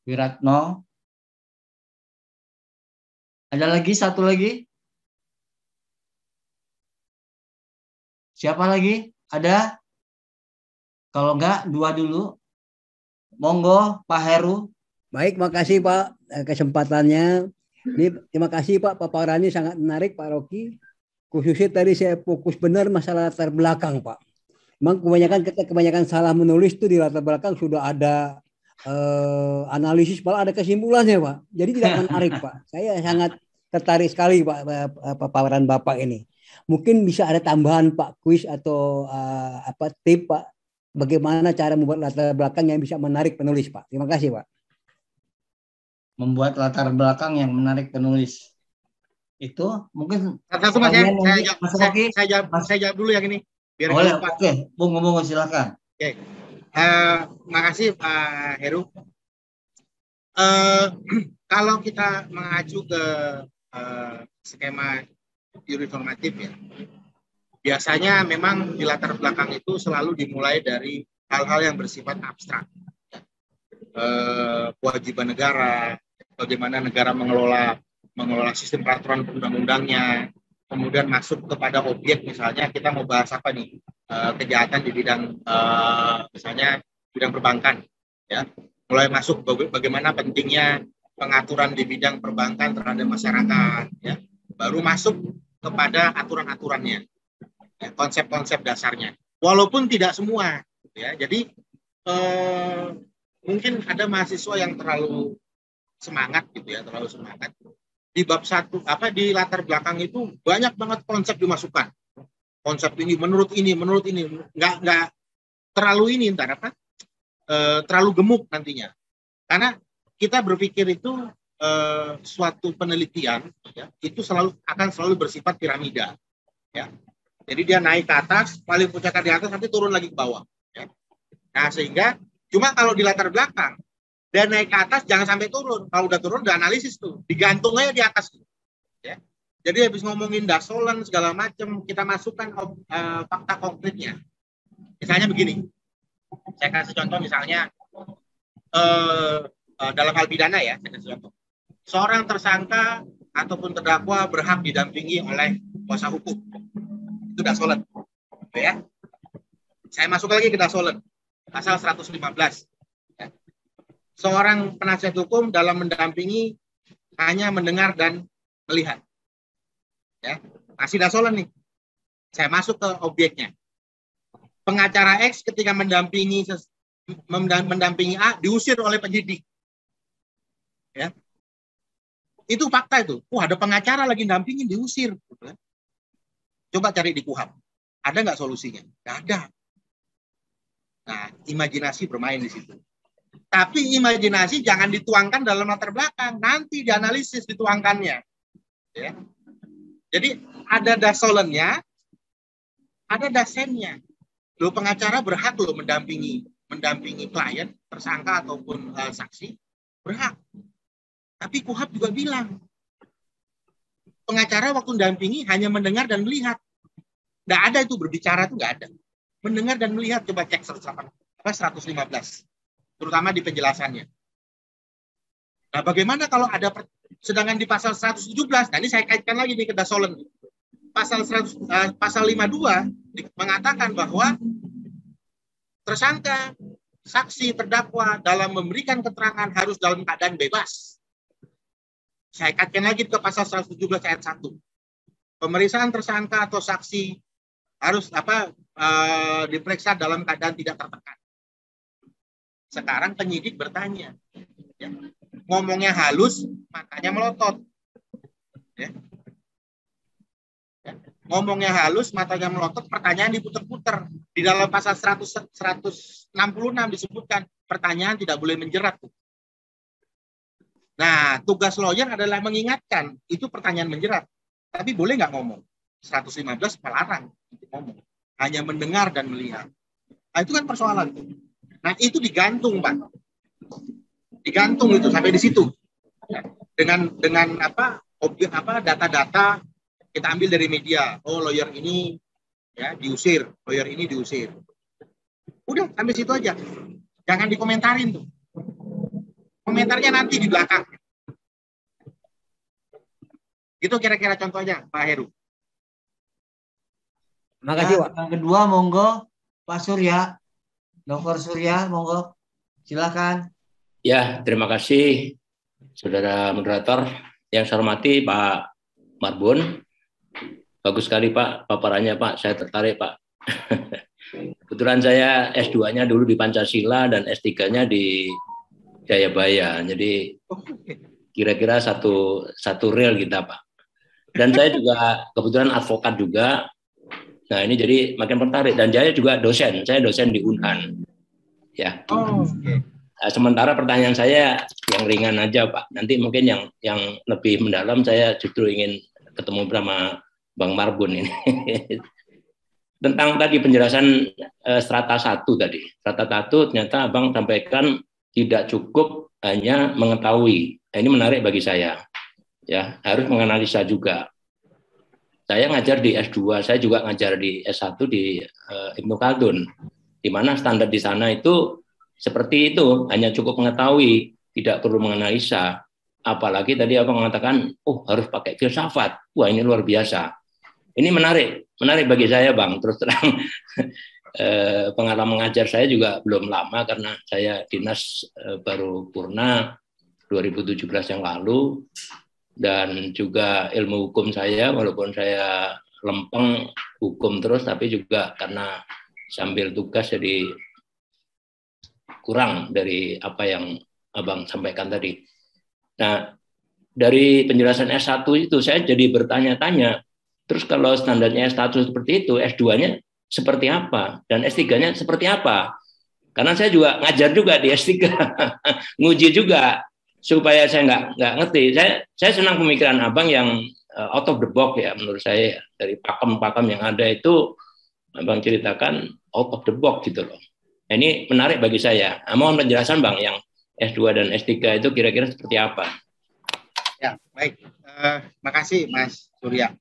Wiratno. Ada lagi 1 lagi? Siapa lagi? Ada? Kalau enggak 2 dulu. Monggo Pak Heru. Baik, makasih Pak kesempatannya. Ini terima kasih Pak paparannya sangat menarik Pak Rocky. Khususnya tadi saya fokus benar masalah latar belakang Pak. Memang kebanyakan salah menulis itu di latar belakang sudah ada analisis, malah ada kesimpulannya Pak. Jadi tidak menarik Pak. Saya sangat tertarik sekali Pak paparan Bapak ini. Mungkin bisa ada tambahan Pak kuis atau tip Pak. Bagaimana cara membuat latar belakang yang bisa menarik penulis Pak. Terima kasih Pak. Membuat latar belakang yang menarik penulis. Itu mungkin satu Mas ya. Saya jawab dulu yang ini. Biar boleh, oke. Bung, silakan. Oke. Makasih Pak Heru. Kalau kita mengacu ke skema teori formatif ya, biasanya memang di latar belakang itu selalu dimulai dari hal-hal yang bersifat abstrak. Kewajiban negara, bagaimana negara mengelola sistem peraturan undang-undangnya, kemudian masuk kepada objek, misalnya kita mau bahas apa nih, kejahatan di bidang misalnya bidang perbankan, ya, mulai masuk bagaimana pentingnya pengaturan di bidang perbankan terhadap masyarakat, ya, baru masuk kepada aturan-aturannya, ya, konsep-konsep dasarnya, walaupun tidak semua, ya, jadi mungkin ada mahasiswa yang terlalu semangat gitu ya, terlalu semangat. Di bab 1 di latar belakang itu banyak banget konsep dimasukkan. Konsep ini menurut ini nggak terlalu ini terlalu gemuk nantinya. Karena kita berpikir itu suatu penelitian ya, itu akan selalu bersifat piramida ya. Jadi dia naik ke atas, paling puncak di atas, nanti turun lagi ke bawah ya. Nah, sehingga cuma kalau di latar belakang dan naik ke atas jangan sampai turun. Kalau udah turun udah analisis tuh, digantung aja di atas tuh. Ya. Jadi habis ngomongin dasolan segala macam, kita masukkan fakta konkretnya. Misalnya begini, saya kasih contoh misalnya dalam hal pidana ya, saya kasih contoh. Seorang tersangka ataupun terdakwa berhak didampingi oleh kuasa hukum. Itu dasolan. Ya. Saya masuk lagi ke dasolan. Pasal 115. Ya. Seorang penasihat hukum dalam mendampingi hanya mendengar dan melihat. Ya, masih dasolan nih. Saya masuk ke objeknya. Pengacara X ketika mendampingi A diusir oleh penyidik. Ya. Itu fakta itu. Ada pengacara lagi dampingin diusir. Coba cari di KUHAP. Ada nggak solusinya? Nggak ada. Nah, imajinasi bermain di situ. Tapi imajinasi jangan dituangkan dalam latar belakang. Nanti dianalisis dituangkannya. Ya. Jadi ada dasolennya, ada dasennya. Loh, pengacara berhak loh mendampingi klien, tersangka ataupun saksi, berhak. Tapi KUHAP juga bilang, pengacara waktu mendampingi hanya mendengar dan melihat. Nggak ada itu berbicara, itu nggak ada. Mendengar dan melihat, coba cek 115, terutama di penjelasannya. Nah, bagaimana kalau ada, sedangkan di pasal 117, nah ini saya kaitkan lagi nih ke dasolen. Pasal 52 mengatakan bahwa tersangka, saksi, terdakwa dalam memberikan keterangan harus dalam keadaan bebas. Saya kaitkan lagi ke pasal 117 ayat 1. Pemeriksaan tersangka atau saksi harus diperiksa dalam keadaan tidak tertekan. Sekarang penyidik bertanya, ya, ngomongnya halus, matanya melotot. Ya. Ngomongnya halus, matanya melotot, pertanyaan diputer-puter. Di dalam pasal 166 disebutkan, pertanyaan tidak boleh menjerat. Nah, tugas lawyer adalah mengingatkan, itu pertanyaan menjerat. Tapi boleh nggak ngomong? 115 melarang untuk ngomong. Hanya mendengar dan melihat. Nah, itu kan persoalan. Nah, itu digantung, Pak. Digantung itu sampai di situ. Dengan data-data kita ambil dari media. Oh, lawyer ini ya diusir, lawyer ini diusir. Udah sampai situ aja. Jangan dikomentarin tuh. Komentarnya nanti di belakang. Itu kira-kira contohnya, Pak Heru. Makasih, Pak. Yang kedua, monggo Pak Surya, Dr. Surya, monggo, silakan. Ya, terima kasih, Saudara Moderator. Yang saya hormati Pak Marbun. Bagus sekali Pak, paparannya Pak, saya tertarik Pak. Kebetulan saya S2-nya dulu di Pancasila dan S3-nya di Jayabaya. Jadi kira-kira satu rel kita Pak. Dan saya juga kebetulan advokat juga. Nah ini jadi makin tertarik. Dan saya juga dosen. Saya dosen di Unhan. Ya. Nah, sementara pertanyaan saya yang ringan aja Pak. Nanti mungkin yang lebih mendalam saya justru ingin ketemu sama Bang Marbun ini. Tentang tadi penjelasan strata 1 tadi. Strata 1 ternyata Abang sampaikan tidak cukup hanya mengetahui. Nah, ini menarik bagi saya. Ya, harus menganalisa juga. Saya ngajar di S2, saya juga ngajar di S1 di Ibnu Khaldun. Di mana standar di sana itu seperti itu, hanya cukup mengetahui, tidak perlu menganalisa. Apalagi tadi Abang mengatakan, harus pakai filsafat. Wah, ini luar biasa. Ini menarik bagi saya Bang. Terus terang pengalaman mengajar saya juga belum lama karena saya dinas baru purna 2017 yang lalu, dan juga ilmu hukum saya walaupun saya lempeng hukum terus, tapi juga karena sambil tugas jadi kurang dari apa yang Abang sampaikan tadi. Nah, dari penjelasan S1 itu saya jadi bertanya-tanya, terus kalau standarnya S1 seperti itu, S2-nya seperti apa? Dan S3-nya seperti apa? Karena saya juga ngajar juga di S3, nguji juga, supaya saya nggak ngerti. Saya senang pemikiran Abang yang out of the box ya, menurut saya. Dari pakem-pakem yang ada itu, Abang ceritakan out of the box gitu loh. Nah, ini menarik bagi saya. Mohon penjelasan Bang, yang S2 dan S3 itu kira-kira seperti apa? Ya, baik. Makasih Mas Surya.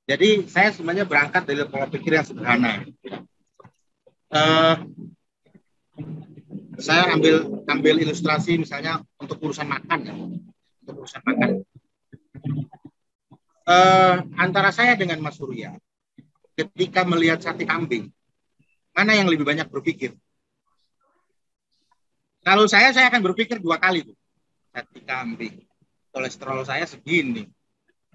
Jadi saya sebenarnya berangkat dari pola pikir yang sederhana. Saya ambil ilustrasi misalnya untuk urusan makan ya. Untuk urusan makan. Antara saya dengan Mas Surya, ketika melihat sate kambing, mana yang lebih banyak berpikir? Kalau saya akan berpikir 2 kali tuh. Sate kambing. Kolesterol saya segini.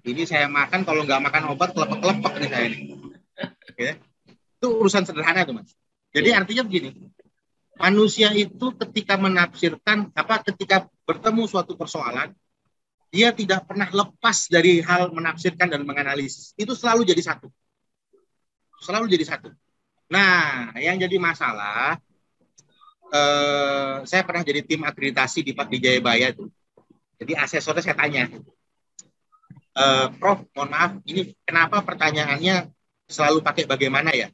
Ini saya makan, kalau nggak makan obat, kelepek-kelepek nih saya ini. Okay. Itu urusan sederhana tuh Mas. Jadi artinya begini, manusia itu ketika menafsirkan, ketika bertemu suatu persoalan, dia tidak pernah lepas dari hal menafsirkan dan menganalisis. Itu selalu jadi satu. Selalu jadi satu. Nah, yang jadi masalah, saya pernah jadi tim akreditasi di Jayabaya itu. Jadi asesornya saya tanya, Prof, mohon maaf, ini kenapa pertanyaannya selalu pakai bagaimana ya?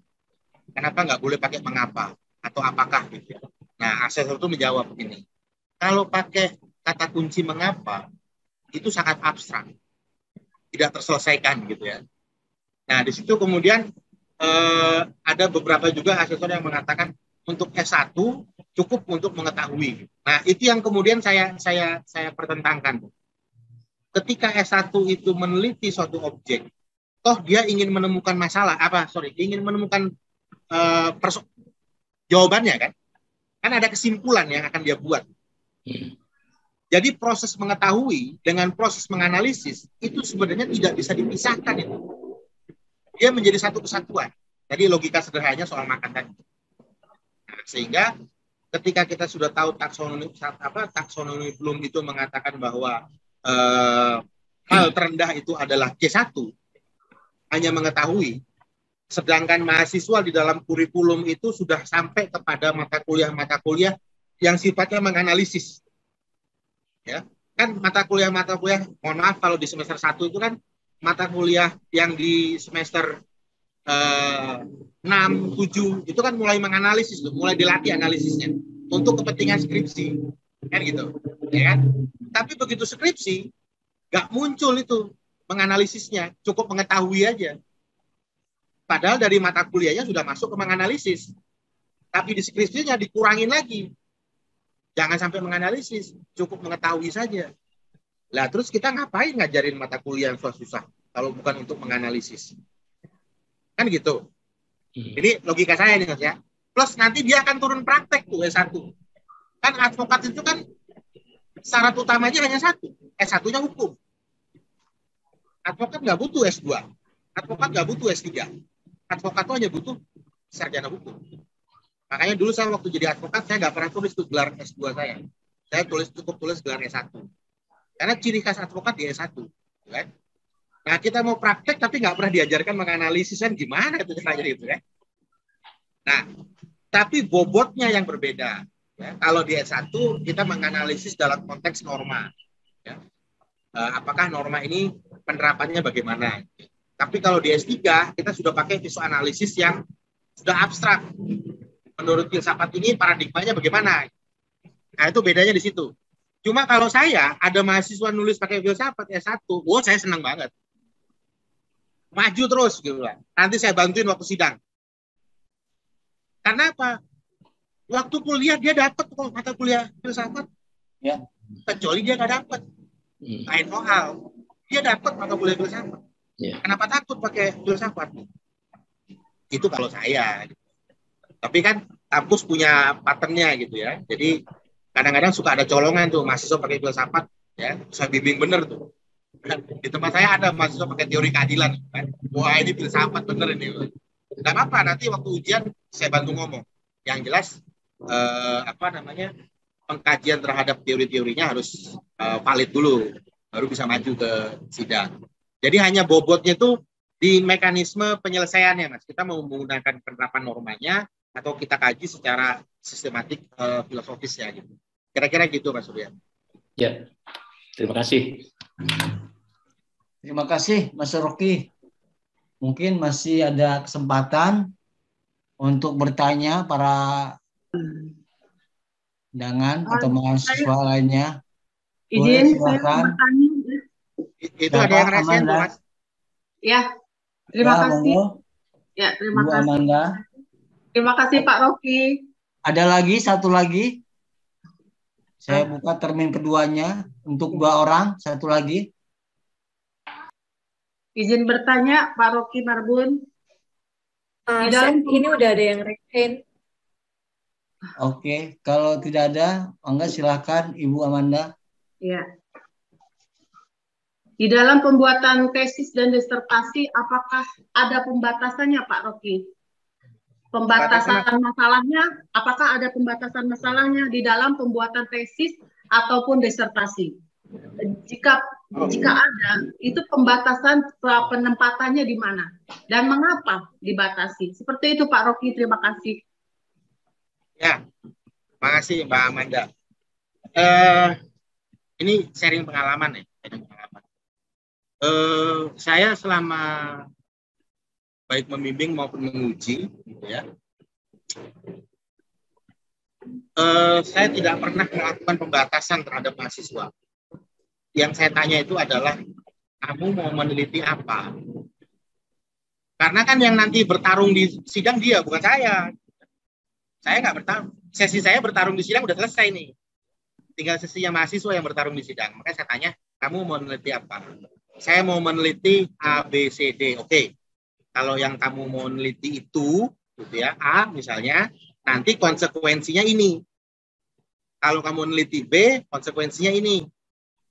Kenapa nggak boleh pakai mengapa atau apakah gitu ya? Nah, asesor itu menjawab begini. Kalau pakai kata kunci mengapa, itu sangat abstrak, tidak terselesaikan gitu ya. Nah, di situ kemudian ada beberapa juga asesor yang mengatakan untuk S1 cukup untuk mengetahui. Nah, itu yang kemudian saya pertentangkan. Ketika S1 itu meneliti suatu objek, toh dia ingin menemukan ingin menemukan jawabannya kan? Kan ada kesimpulan yang akan dia buat. Jadi proses mengetahui dengan proses menganalisis itu sebenarnya tidak bisa dipisahkan itu. Dia menjadi satu kesatuan. Jadi logika sederhananya soal makan tadi. Nah, sehingga ketika kita sudah tahu taksonomi Bloom itu mengatakan bahwa hal terendah itu adalah C1, hanya mengetahui, sedangkan mahasiswa di dalam kurikulum itu sudah sampai kepada mata kuliah yang sifatnya menganalisis. Ya, kan mata kuliah, mohon maaf kalau di semester 1 itu kan mata kuliah yang di semester 6, 7 itu kan mulai menganalisis, mulai dilatih analisisnya untuk kepentingan skripsi, kan gitu, ya kan? Tapi begitu skripsi nggak muncul itu menganalisisnya, cukup mengetahui aja. Padahal dari mata kuliahnya sudah masuk ke menganalisis, tapi di skripsinya dikurangin lagi. Jangan sampai menganalisis, cukup mengetahui saja. Lah terus kita ngapain ngajarin mata kuliah yang susah kalau bukan untuk menganalisis? Kan gitu. Jadi logika saya nih Mas ya. Plus nanti dia akan turun praktek tuh S1. Kan advokat itu kan syarat utamanya hanya satu. S1-nya hukum. Advokat nggak butuh S2. Advokat nggak butuh S3. Advokat itu hanya butuh sarjana hukum. Makanya dulu saya waktu jadi advokat, saya nggak pernah tulis tuh gelar S2 saya. Saya cukup tulis gelar S1. Karena ciri khas advokat di S1. Kan? Nah, kita mau praktek tapi nggak pernah diajarkan menganalisis kan gimana itu caranya gitu ya. Nah, tapi bobotnya yang berbeda. Ya. Kalau di S1 kita menganalisis dalam konteks norma. Ya. Apakah norma ini penerapannya bagaimana? Tapi kalau di S3 kita sudah pakai visual analisis yang sudah abstrak. Menurut filsafat ini paradigmanya bagaimana? Nah, itu bedanya di situ. Cuma kalau saya ada mahasiswa nulis pakai filsafat S1, saya senang banget. Maju terus gitu lah. Nanti saya bantuin waktu sidang. Karena apa? Waktu kuliah dia dapat kok mata kuliah filsafat. Ya. Kecuali dia nggak dapat. Lain soal. Dia dapat mata kuliah filsafat. Ya. Kenapa takut pakai filsafat? Itu kalau saya. Tapi kan kampus punya patternnya gitu ya. Jadi kadang-kadang suka ada colongan tuh mahasiswa pakai filsafat, ya saya bimbing bener tuh. Di tempat saya ada mahasiswa pakai teori keadilan. Kan? Wah ini filsafat bener ini. Nggak apa-apa, nanti waktu ujian saya bantu ngomong. Yang jelas pengkajian terhadap teori-teorinya harus valid dulu, baru bisa maju ke sidang. Jadi hanya bobotnya tuh di mekanisme penyelesaiannya, Mas. Kita mau menggunakan penerapan normanya atau kita kaji secara sistematik filosofis ya gitu. Kira-kira gitu Mas Surya. Ya, terima kasih. Terima kasih Mas Rocky. Mungkin masih ada kesempatan untuk bertanya para undangan atau mahasiswa lainnya. Izin saya bertanya. Itu ada yang rahasia tuh Mas. Ya, terima kasih. Ya, terima kasih. Amanda. Terima kasih Pak Rocky. Ada lagi, satu lagi. Saya buka termin keduanya untuk 2 orang, satu lagi. Izin bertanya Pak Rocky Marbun. Ini udah ada yang raise. Oke, kalau tidak ada, enggak silakan Ibu Amanda. Ya. Di dalam pembuatan tesis dan disertasi, apakah ada pembatasannya Pak Rocky? Pembatasan masalahnya, apakah ada pembatasan masalahnya di dalam pembuatan tesis ataupun disertasi? Jika ada, itu pembatasan penempatannya di mana dan mengapa dibatasi? Seperti itu Pak Rocky, terima kasih. Ya, terima kasih Mbak Amanda. Ini sharing pengalaman ya, Saya selama baik membimbing maupun menguji, gitu ya, saya tidak pernah melakukan pembatasan terhadap mahasiswa. Yang saya tanya itu adalah, kamu mau meneliti apa? Karena kan yang nanti bertarung di sidang dia, bukan saya. Saya nggak bertarung. Sesi saya bertarung di sidang udah selesai nih. Tinggal sesinya mahasiswa yang bertarung di sidang. Makanya saya tanya, kamu mau meneliti apa? Saya mau meneliti A, B, C, D. Oke. Kalau yang kamu mau meneliti itu, gitu ya, A misalnya, nanti konsekuensinya ini. Kalau kamu meneliti B, konsekuensinya ini.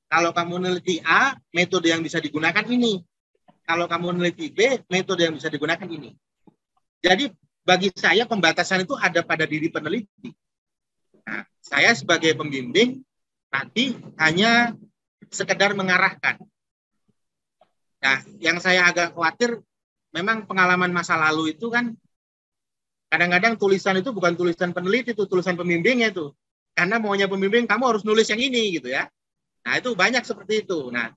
Kalau kamu meneliti A, metode yang bisa digunakan ini. Kalau kamu meneliti B, metode yang bisa digunakan ini. Jadi bagi saya pembatasan itu ada pada diri peneliti. Nah, saya sebagai pembimbing nanti hanya sekedar mengarahkan. Nah, yang saya agak khawatir, memang pengalaman masa lalu itu kan kadang-kadang tulisan itu bukan tulisan peneliti, itu tulisan pembimbingnya itu. Karena maunya pembimbing, kamu harus nulis yang ini gitu ya. Nah, itu banyak seperti itu. Nah,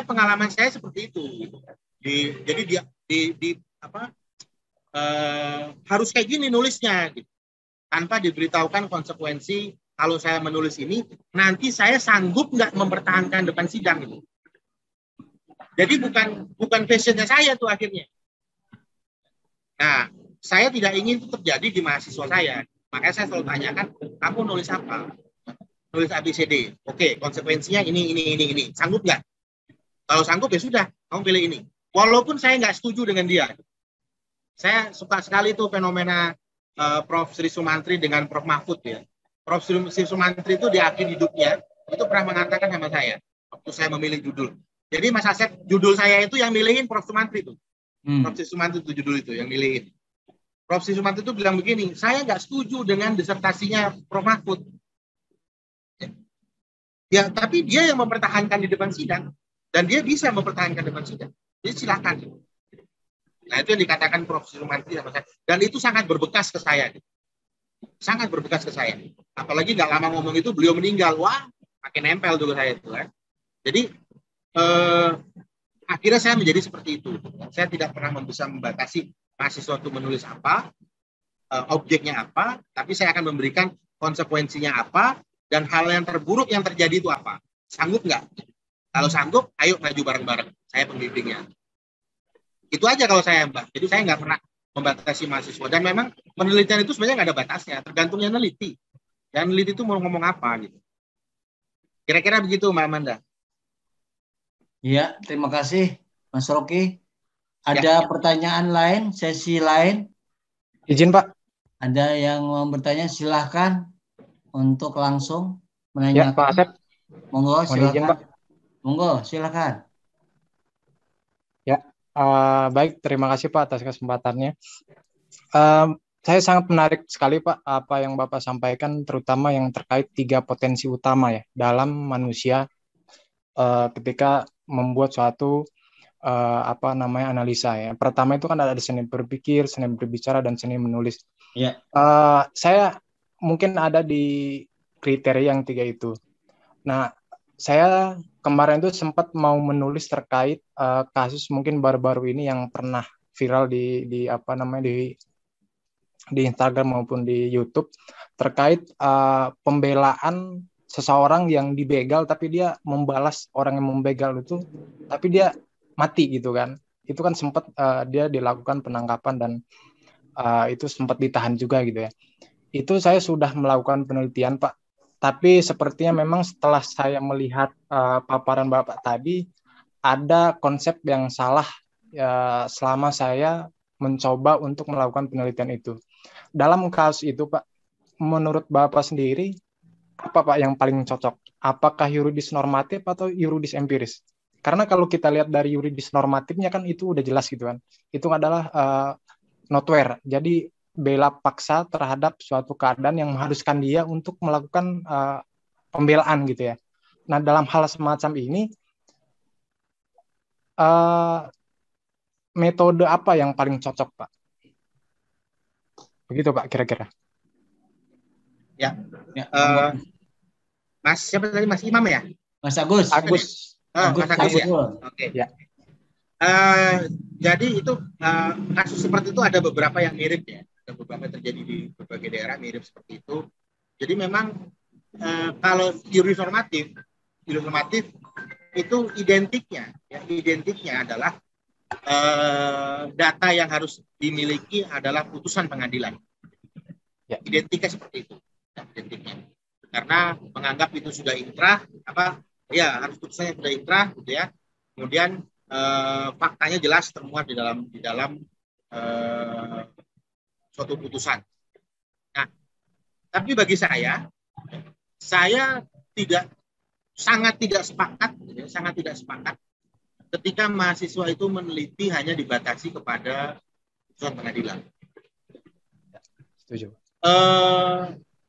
pengalaman saya seperti itu. Jadi harus kayak gini nulisnya, gitu. Tanpa diberitahukan konsekuensi. Kalau saya menulis ini, nanti saya sanggup nggak mempertahankan depan sidang itu. Jadi bukan passionnya saya tuh akhirnya. Nah, saya tidak ingin itu terjadi di mahasiswa saya. Makanya saya selalu tanyakan, kamu nulis apa? Nulis ABCD. Oke, konsekuensinya ini. Sanggup nggak? Kalau sanggup ya sudah, kamu pilih ini. Walaupun saya nggak setuju dengan dia. Saya suka sekali tuh fenomena Prof. Sri Sumantri dengan Prof. Mahfud ya. Prof. Sri Sumantri itu di akhir hidupnya itu pernah mengatakan sama saya waktu saya memilih judul. Jadi Mas Asep, judul saya itu yang milihin Prof. Sumantri itu. Prof. Sri Sumantri itu judul itu yang milihin. Prof. Sri Sumantri itu bilang begini, saya nggak setuju dengan disertasinya Prof. Mahfud. Ya, tapi dia yang mempertahankan di depan sidang. Dan dia bisa mempertahankan depan sidang. Jadi silakan. Nah, itu yang dikatakan Prof. Sumantri sama saya. Dan itu sangat berbekas ke saya. Sangat berbekas ke saya. Apalagi nggak lama ngomong itu, beliau meninggal. Wah, makin nempel dulu saya itu. Jadi, akhirnya saya menjadi seperti itu. Saya tidak pernah bisa membatasi mahasiswa itu menulis apa, objeknya apa, tapi saya akan memberikan konsekuensinya apa, dan hal yang terburuk yang terjadi itu apa. Sanggup nggak? Kalau sanggup, ayo maju bareng-bareng. Saya pembimbingnya. Itu aja kalau saya, Mbak. Jadi saya nggak pernah membatasi mahasiswa. Dan memang penelitian itu sebenarnya nggak ada batasnya. Tergantung yang neliti. Yang neliti itu mau ngomong apa gitu. Kira-kira begitu, Mbak Amanda. Ya, terima kasih, Mas Rocky. Ada pertanyaan lain, sesi lain? Izin, Pak. Ada yang mau bertanya, silahkan untuk langsung menanyakan. Ya, Pak Asep. Monggo, silakan. Izin, Pak. Monggo, silakan. Ya, baik. Terima kasih Pak atas kesempatannya. Saya sangat menarik sekali Pak apa yang Bapak sampaikan, terutama yang terkait 3 potensi utama ya dalam manusia ketika membuat suatu analisa ya. Pertama itu kan ada seni berpikir, seni berbicara, dan seni menulis. Ya. Saya mungkin ada di kriteria yang 3 itu. Nah, saya kemarin itu sempat mau menulis terkait kasus mungkin baru-baru ini yang pernah viral di Instagram maupun di YouTube terkait pembelaan seseorang yang dibegal tapi dia membalas orang yang membegal itu tapi dia mati gitu kan. Itu kan sempat dia dilakukan penangkapan dan itu sempat ditahan juga gitu ya. Itu saya sudah melakukan penelitian Pak. Tapi sepertinya memang setelah saya melihat paparan Bapak tadi, ada konsep yang salah selama saya mencoba untuk melakukan penelitian itu. Dalam kasus itu Pak, menurut Bapak sendiri, apa Pak yang paling cocok? Apakah yuridis normatif atau yuridis empiris? Karena kalau kita lihat dari yuridis normatifnya kan itu udah jelas gitu kan. Itu adalah notware. Jadi bela paksa terhadap suatu keadaan yang mengharuskan dia untuk melakukan pembelaan gitu ya. Nah, dalam hal semacam ini metode apa yang paling cocok Pak? Begitu Pak kira-kira. Ya. Mas siapa tadi, Mas Imam ya? Mas Agus. Mas Agus ya. Oke. Ya. Jadi itu kasus seperti itu ada beberapa yang mirip ya. Ada beberapa yang terjadi di berbagai daerah mirip seperti itu. Jadi memang kalau juris normatif itu identiknya adalah data yang harus dimiliki adalah putusan pengadilan. Ya. Identiknya seperti itu. Identiknya. Karena menganggap itu sudah inkrah, harus putusannya sudah inkrah, gitu ya. Kemudian faktanya jelas termuat di dalam suatu putusan. Nah, tapi bagi saya sangat tidak sepakat ketika mahasiswa itu meneliti hanya dibatasi kepada putusan pengadilan. Setuju.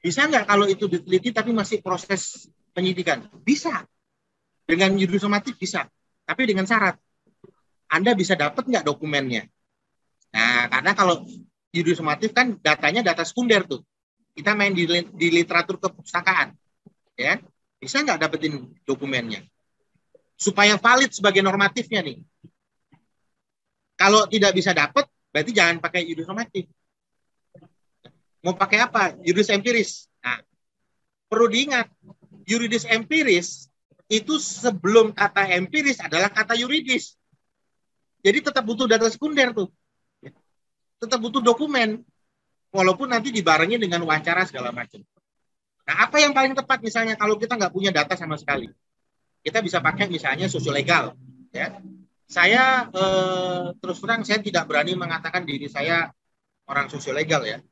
Bisa nggak kalau itu diteliti tapi masih proses penyidikan? Bisa. Dengan juris normatif bisa. Tapi dengan syarat. Anda bisa dapat nggak dokumennya? Nah, karena kalau juris normatif kan datanya data sekunder tuh. Kita main di literatur kepustakaan. Ya, bisa nggak dapetin dokumennya? Supaya valid sebagai normatifnya nih. Kalau tidak bisa dapat, berarti jangan pakai juris normatif. Mau pakai apa? Juris empiris. Nah, perlu diingat, juris empiris itu sebelum kata empiris adalah kata yuridis. Jadi tetap butuh data sekunder tuh. Tetap butuh dokumen. Walaupun nanti dibarengi dengan wawancara segala macam. Nah, apa yang paling tepat misalnya kalau kita nggak punya data sama sekali? Kita bisa pakai misalnya sosiolegal. Ya. Saya terus terang saya tidak berani mengatakan diri saya orang sosiolegal ya.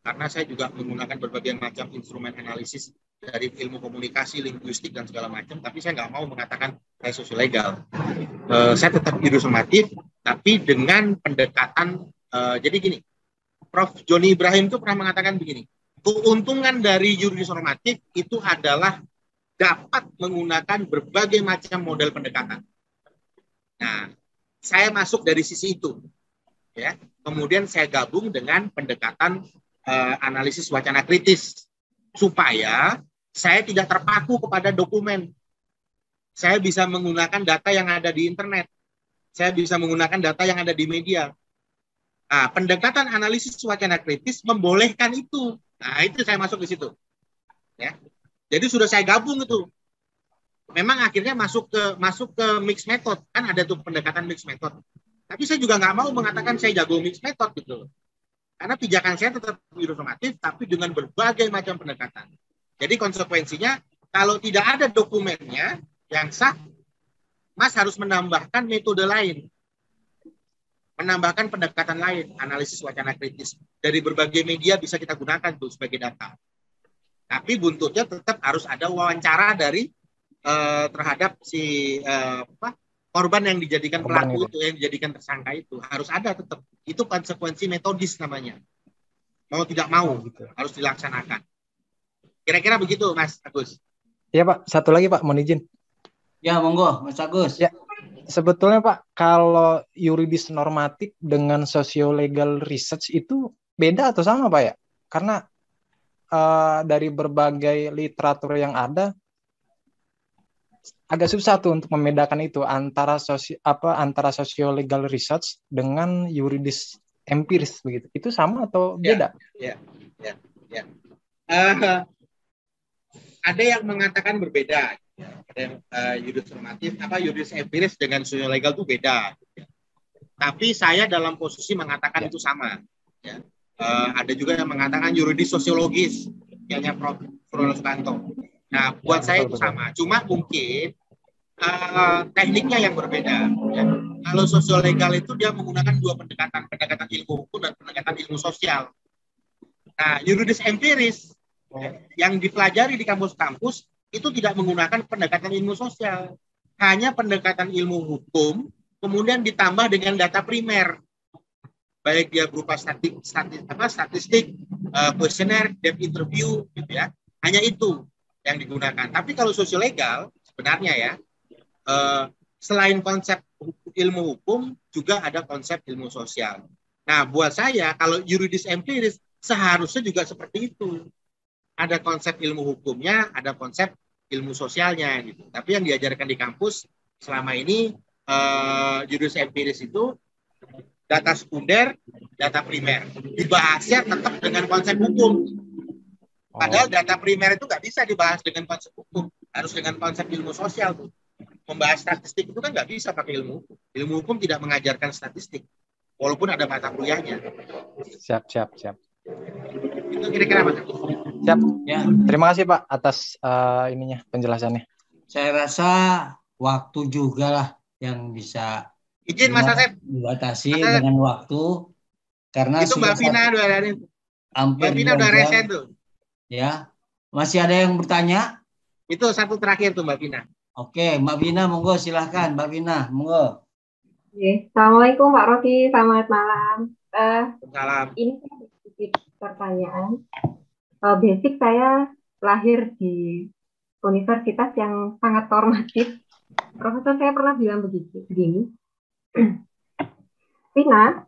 Karena saya juga menggunakan berbagai macam instrumen analisis dari ilmu komunikasi, linguistik, dan segala macam. Tapi saya nggak mau mengatakan saya sosiolegal. Saya tetap juris normatif, tapi dengan pendekatan, jadi gini, Prof. Joni Ibrahim itu pernah mengatakan begini, keuntungan dari juris normatif itu adalah dapat menggunakan berbagai macam model pendekatan. Nah, saya masuk dari sisi itu. Ya. Kemudian saya gabung dengan pendekatan analisis wacana kritis supaya saya tidak terpaku kepada dokumen. Saya bisa menggunakan data yang ada di internet. Saya bisa menggunakan data yang ada di media. Nah, pendekatan analisis wacana kritis membolehkan itu. Nah, itu saya masuk di situ. Ya. Jadi sudah saya gabung itu. Memang akhirnya masuk ke mixed method. Kan ada tuh pendekatan mixed method. Tapi saya juga nggak mau mengatakan saya jago mixed method gitu. Karena pijakan saya tetap juris normatif, tapi dengan berbagai macam pendekatan. Jadi konsekuensinya, kalau tidak ada dokumennya yang sah, Mas harus menambahkan metode lain. Menambahkan pendekatan lain, analisis wacana kritis. Dari berbagai media bisa kita gunakan tuh sebagai data. Tapi buntutnya tetap harus ada wawancara dari terhadap si korban yang dijadikan pelaku itu, yang dijadikan tersangka itu. Harus ada tetap. Itu konsekuensi metodis namanya. Mau tidak mau, harus dilaksanakan. Kira-kira begitu, Mas Agus. Iya, Pak. Satu lagi, Pak. Mohon izin. Ya, monggo, Mas Agus. Ya, sebetulnya, Pak, kalau yuridis normatif dengan sosiolegal research itu beda atau sama, Pak, ya? Karena dari berbagai literatur yang ada, agak susah tuh untuk membedakan itu antara sosiolegal research dengan yuridis empiris begitu. Itu sama atau beda? Ya. Ada yang mengatakan berbeda. Ada yang yuridis normatif, yuridis empiris dengan sosiolegal itu beda. Tapi saya dalam posisi mengatakan itu sama. Ya. Ada juga yang mengatakan yuridis sosiologis, kayaknya Prof. Sukanto. Nah, buat saya itu sama. Cuma mungkin tekniknya yang berbeda. Ya. Kalau sosiolegal itu dia menggunakan dua pendekatan ilmu hukum dan pendekatan ilmu sosial. Nah, yuridis empiris yang dipelajari di kampus-kampus itu tidak menggunakan pendekatan ilmu sosial, hanya pendekatan ilmu hukum, kemudian ditambah dengan data primer, baik dia berupa statistik, kuesioner, depth interview, gitu ya. Hanya itu yang digunakan. Tapi kalau sosiolegal sebenarnya ya, selain konsep ilmu hukum juga ada konsep ilmu sosial. Nah, buat saya kalau yuridis empiris seharusnya juga seperti itu. Ada konsep ilmu hukumnya, ada konsep ilmu sosialnya gitu. Tapi yang diajarkan di kampus selama ini jurus empiris itu data sekunder, data primer. Dibahasnya tetap dengan konsep hukum. Padahal data primer itu nggak bisa dibahas dengan konsep hukum, harus dengan konsep ilmu sosial tuh. Membahas statistik itu kan nggak bisa pakai ilmu hukum. Ilmu hukum tidak mengajarkan statistik, walaupun ada mata kuliahnya. Siap. Itu kira-kira Pak. Siap. Ya, Terima kasih Pak atas ininya penjelasannya. saya rasa waktu juga lah yang bisa Izin Mas Asep. dibatasi Mas Asep. dengan waktu, karena Itu Mbak Vina udah ada. hampir Mbak Vina udah 2 jam. resen tuh. Ya, masih ada yang bertanya? Itu satu terakhir tuh Mbak Vina. Oke, Mbak Vina, monggo silahkan, Mbak Vina, monggo. Oke. Assalamualaikum Pak Rocky, selamat malam. Salam. Ini sedikit pertanyaan. Basic saya lahir di universitas yang sangat formatif. Profesor saya pernah bilang begini, Vina,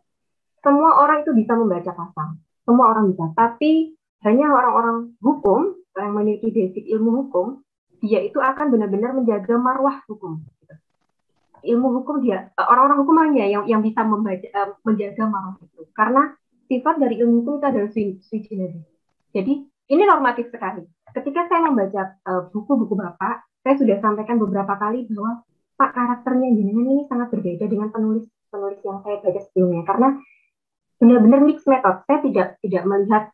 semua orang itu bisa membaca pasal, semua orang bisa, tapi hanya orang-orang hukum yang memiliki basic ilmu hukum, dia itu akan benar-benar menjaga marwah hukum. Ilmu hukum dia, orang-orang hukum hanya yang bisa menjaga marwah itu, karena sifat dari ilmu hukum itu adalah sui generis. Jadi ini normatif sekali. Ketika saya membaca buku-buku Bapak, saya sudah sampaikan beberapa kali bahwa Pak, karakternya jenengan ini sangat berbeda dengan penulis yang saya baca sebelumnya, karena benar-benar mix method. Saya tidak melihat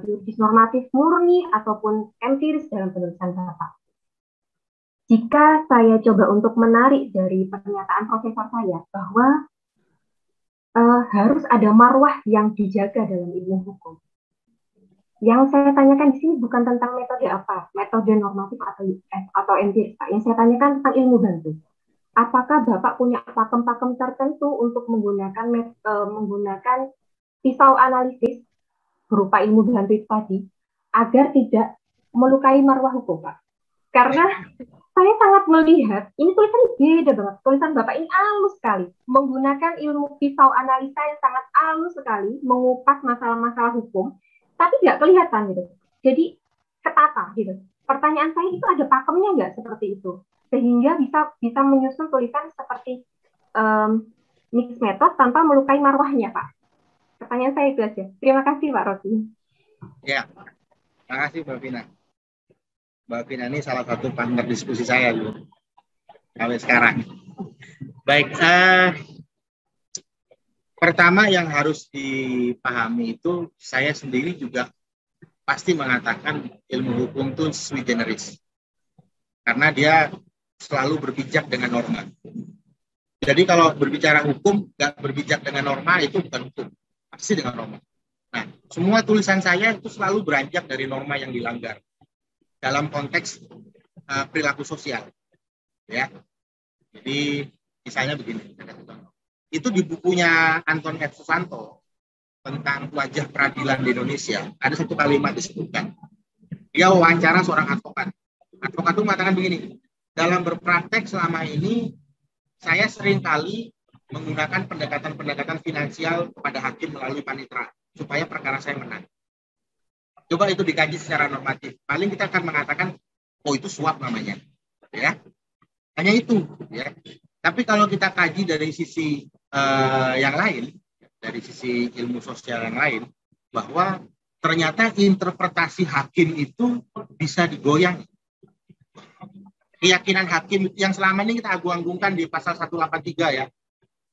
juridis normatif murni ataupun empiris dalam penulisan Bapak. Jika saya coba untuk menarik dari pernyataan profesor saya bahwa harus ada marwah yang dijaga dalam ilmu hukum. Yang saya tanyakan di sini bukan tentang metode apa, metode normatif atau empiris, Pak. Yang saya tanyakan tentang ilmu bantu. Apakah Bapak punya pakem-pakem tertentu untuk menggunakan pisau analisis berupa ilmu bantu itu tadi agar tidak melukai marwah hukum, Pak? Karena saya sangat melihat ini tulisan beda banget. Tulisan Bapak ini halus sekali, menggunakan ilmu pisau analisa yang sangat halus sekali, mengupas masalah-masalah hukum, tapi nggak kelihatan gitu. Jadi ketata gitu. Pertanyaan saya itu ada pakemnya nggak seperti itu, sehingga bisa menyusun tulisan seperti mix method tanpa melukai marwahnya, Pak. Pertanyaan saya itu aja. Terima kasih, Pak Rocky. Ya, terima kasih Mbak Vina. Mbak Vina ini salah satu partner diskusi saya dulu sampai sekarang. Baik, pertama yang harus dipahami itu, saya sendiri juga pasti mengatakan ilmu hukum itu sui generis, karena dia selalu berpijak dengan norma. Jadi kalau berbicara hukum, nggak berpijak dengan norma, itu bukan hukum, pasti dengan norma. Nah, semua tulisan saya itu selalu beranjak dari norma yang dilanggar dalam konteks perilaku sosial, ya. Jadi misalnya begini, itu di bukunya Anton F. Susanto tentang wajah peradilan di Indonesia, ada satu kalimat disebutkan. Dia wawancara seorang advokat. Advokat itu mengatakan begini, dalam berpraktek selama ini saya seringkali menggunakan pendekatan-pendekatan finansial kepada hakim melalui panitera supaya perkara saya menang. Coba itu dikaji secara normatif. Paling kita akan mengatakan, oh itu suap namanya, ya. Hanya itu, ya. Tapi kalau kita kaji dari sisi yang lain, dari sisi ilmu sosial yang lain, bahwa ternyata interpretasi hakim itu bisa digoyang. Keyakinan hakim yang selama ini kita agung-agungkan di pasal 183, ya.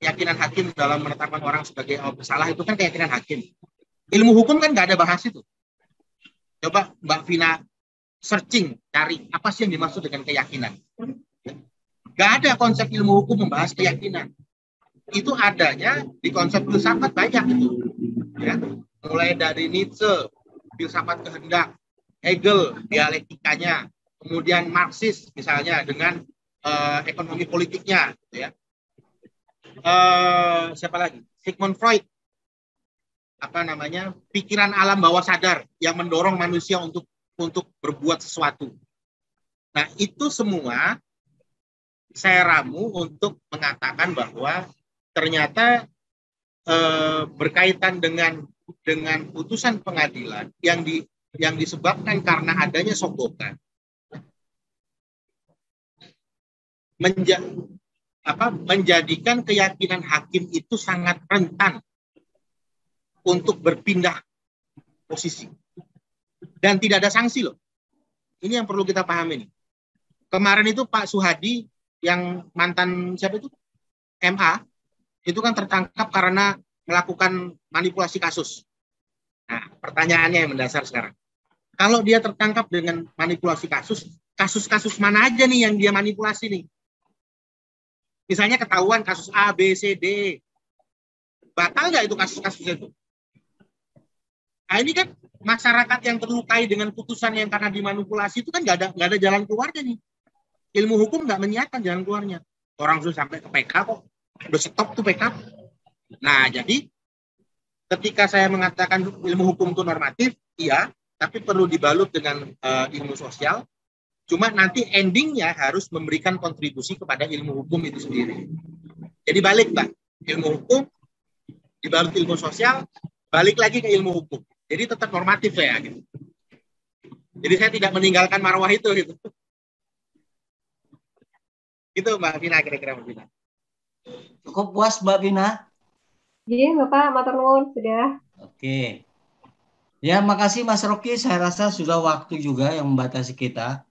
Keyakinan hakim dalam menetapkan orang sebagai bersalah itu kan keyakinan hakim. Ilmu hukum kan nggak ada bahas itu. Coba Mbak Vina searching, cari apa sih yang dimaksud dengan keyakinan. Gak ada konsep ilmu hukum membahas keyakinan. Itu adanya di konsep filsafat banyak itu. Ya. Mulai dari Nietzsche, filsafat kehendak, Hegel, dialektikanya, kemudian Marxis misalnya dengan ekonomi politiknya. Ya. Siapa lagi? Sigmund Freud. Pikiran alam bawah sadar yang mendorong manusia untuk berbuat sesuatu. Nah, itu semua saya ramu untuk mengatakan bahwa ternyata berkaitan dengan putusan pengadilan yang disebabkan karena adanya sogokan. menjadikan keyakinan hakim itu sangat rentan untuk berpindah posisi. Dan tidak ada sanksi loh. Ini yang perlu kita pahami nih. Kemarin itu Pak Suhadi yang mantan siapa itu? MA, itu kan tertangkap karena melakukan manipulasi kasus. Nah, pertanyaannya yang mendasar sekarang. Kalau dia tertangkap dengan manipulasi kasus-kasus mana aja nih yang dia manipulasi nih? Misalnya ketahuan kasus A, B, C, D. Batal nggak itu kasus-kasus itu? Nah, ini kan masyarakat yang terlukai dengan putusan yang karena dimanipulasi itu kan nggak ada jalan keluarnya nih. Ilmu hukum nggak menyiapkan jalan keluarnya. Orang sudah sampai ke PK kok. Udah stop tuh PK. Nah, jadi ketika saya mengatakan ilmu hukum itu normatif, iya, tapi perlu dibalut dengan ilmu sosial. Cuma nanti endingnya harus memberikan kontribusi kepada ilmu hukum itu sendiri. Jadi balik, Pak. Ilmu hukum, dibalut ilmu sosial, balik lagi ke ilmu hukum. Jadi tetap normatif ya. Gitu. Jadi saya tidak meninggalkan marwah itu. Gitu. Itu Mbak Vina kira-kira Mbak Vina. Cukup puas Mbak Vina? Iya Bapak, matur nuwun sudah. Oke. Ya makasih Mas Rocky, saya rasa sudah waktu juga yang membatasi kita.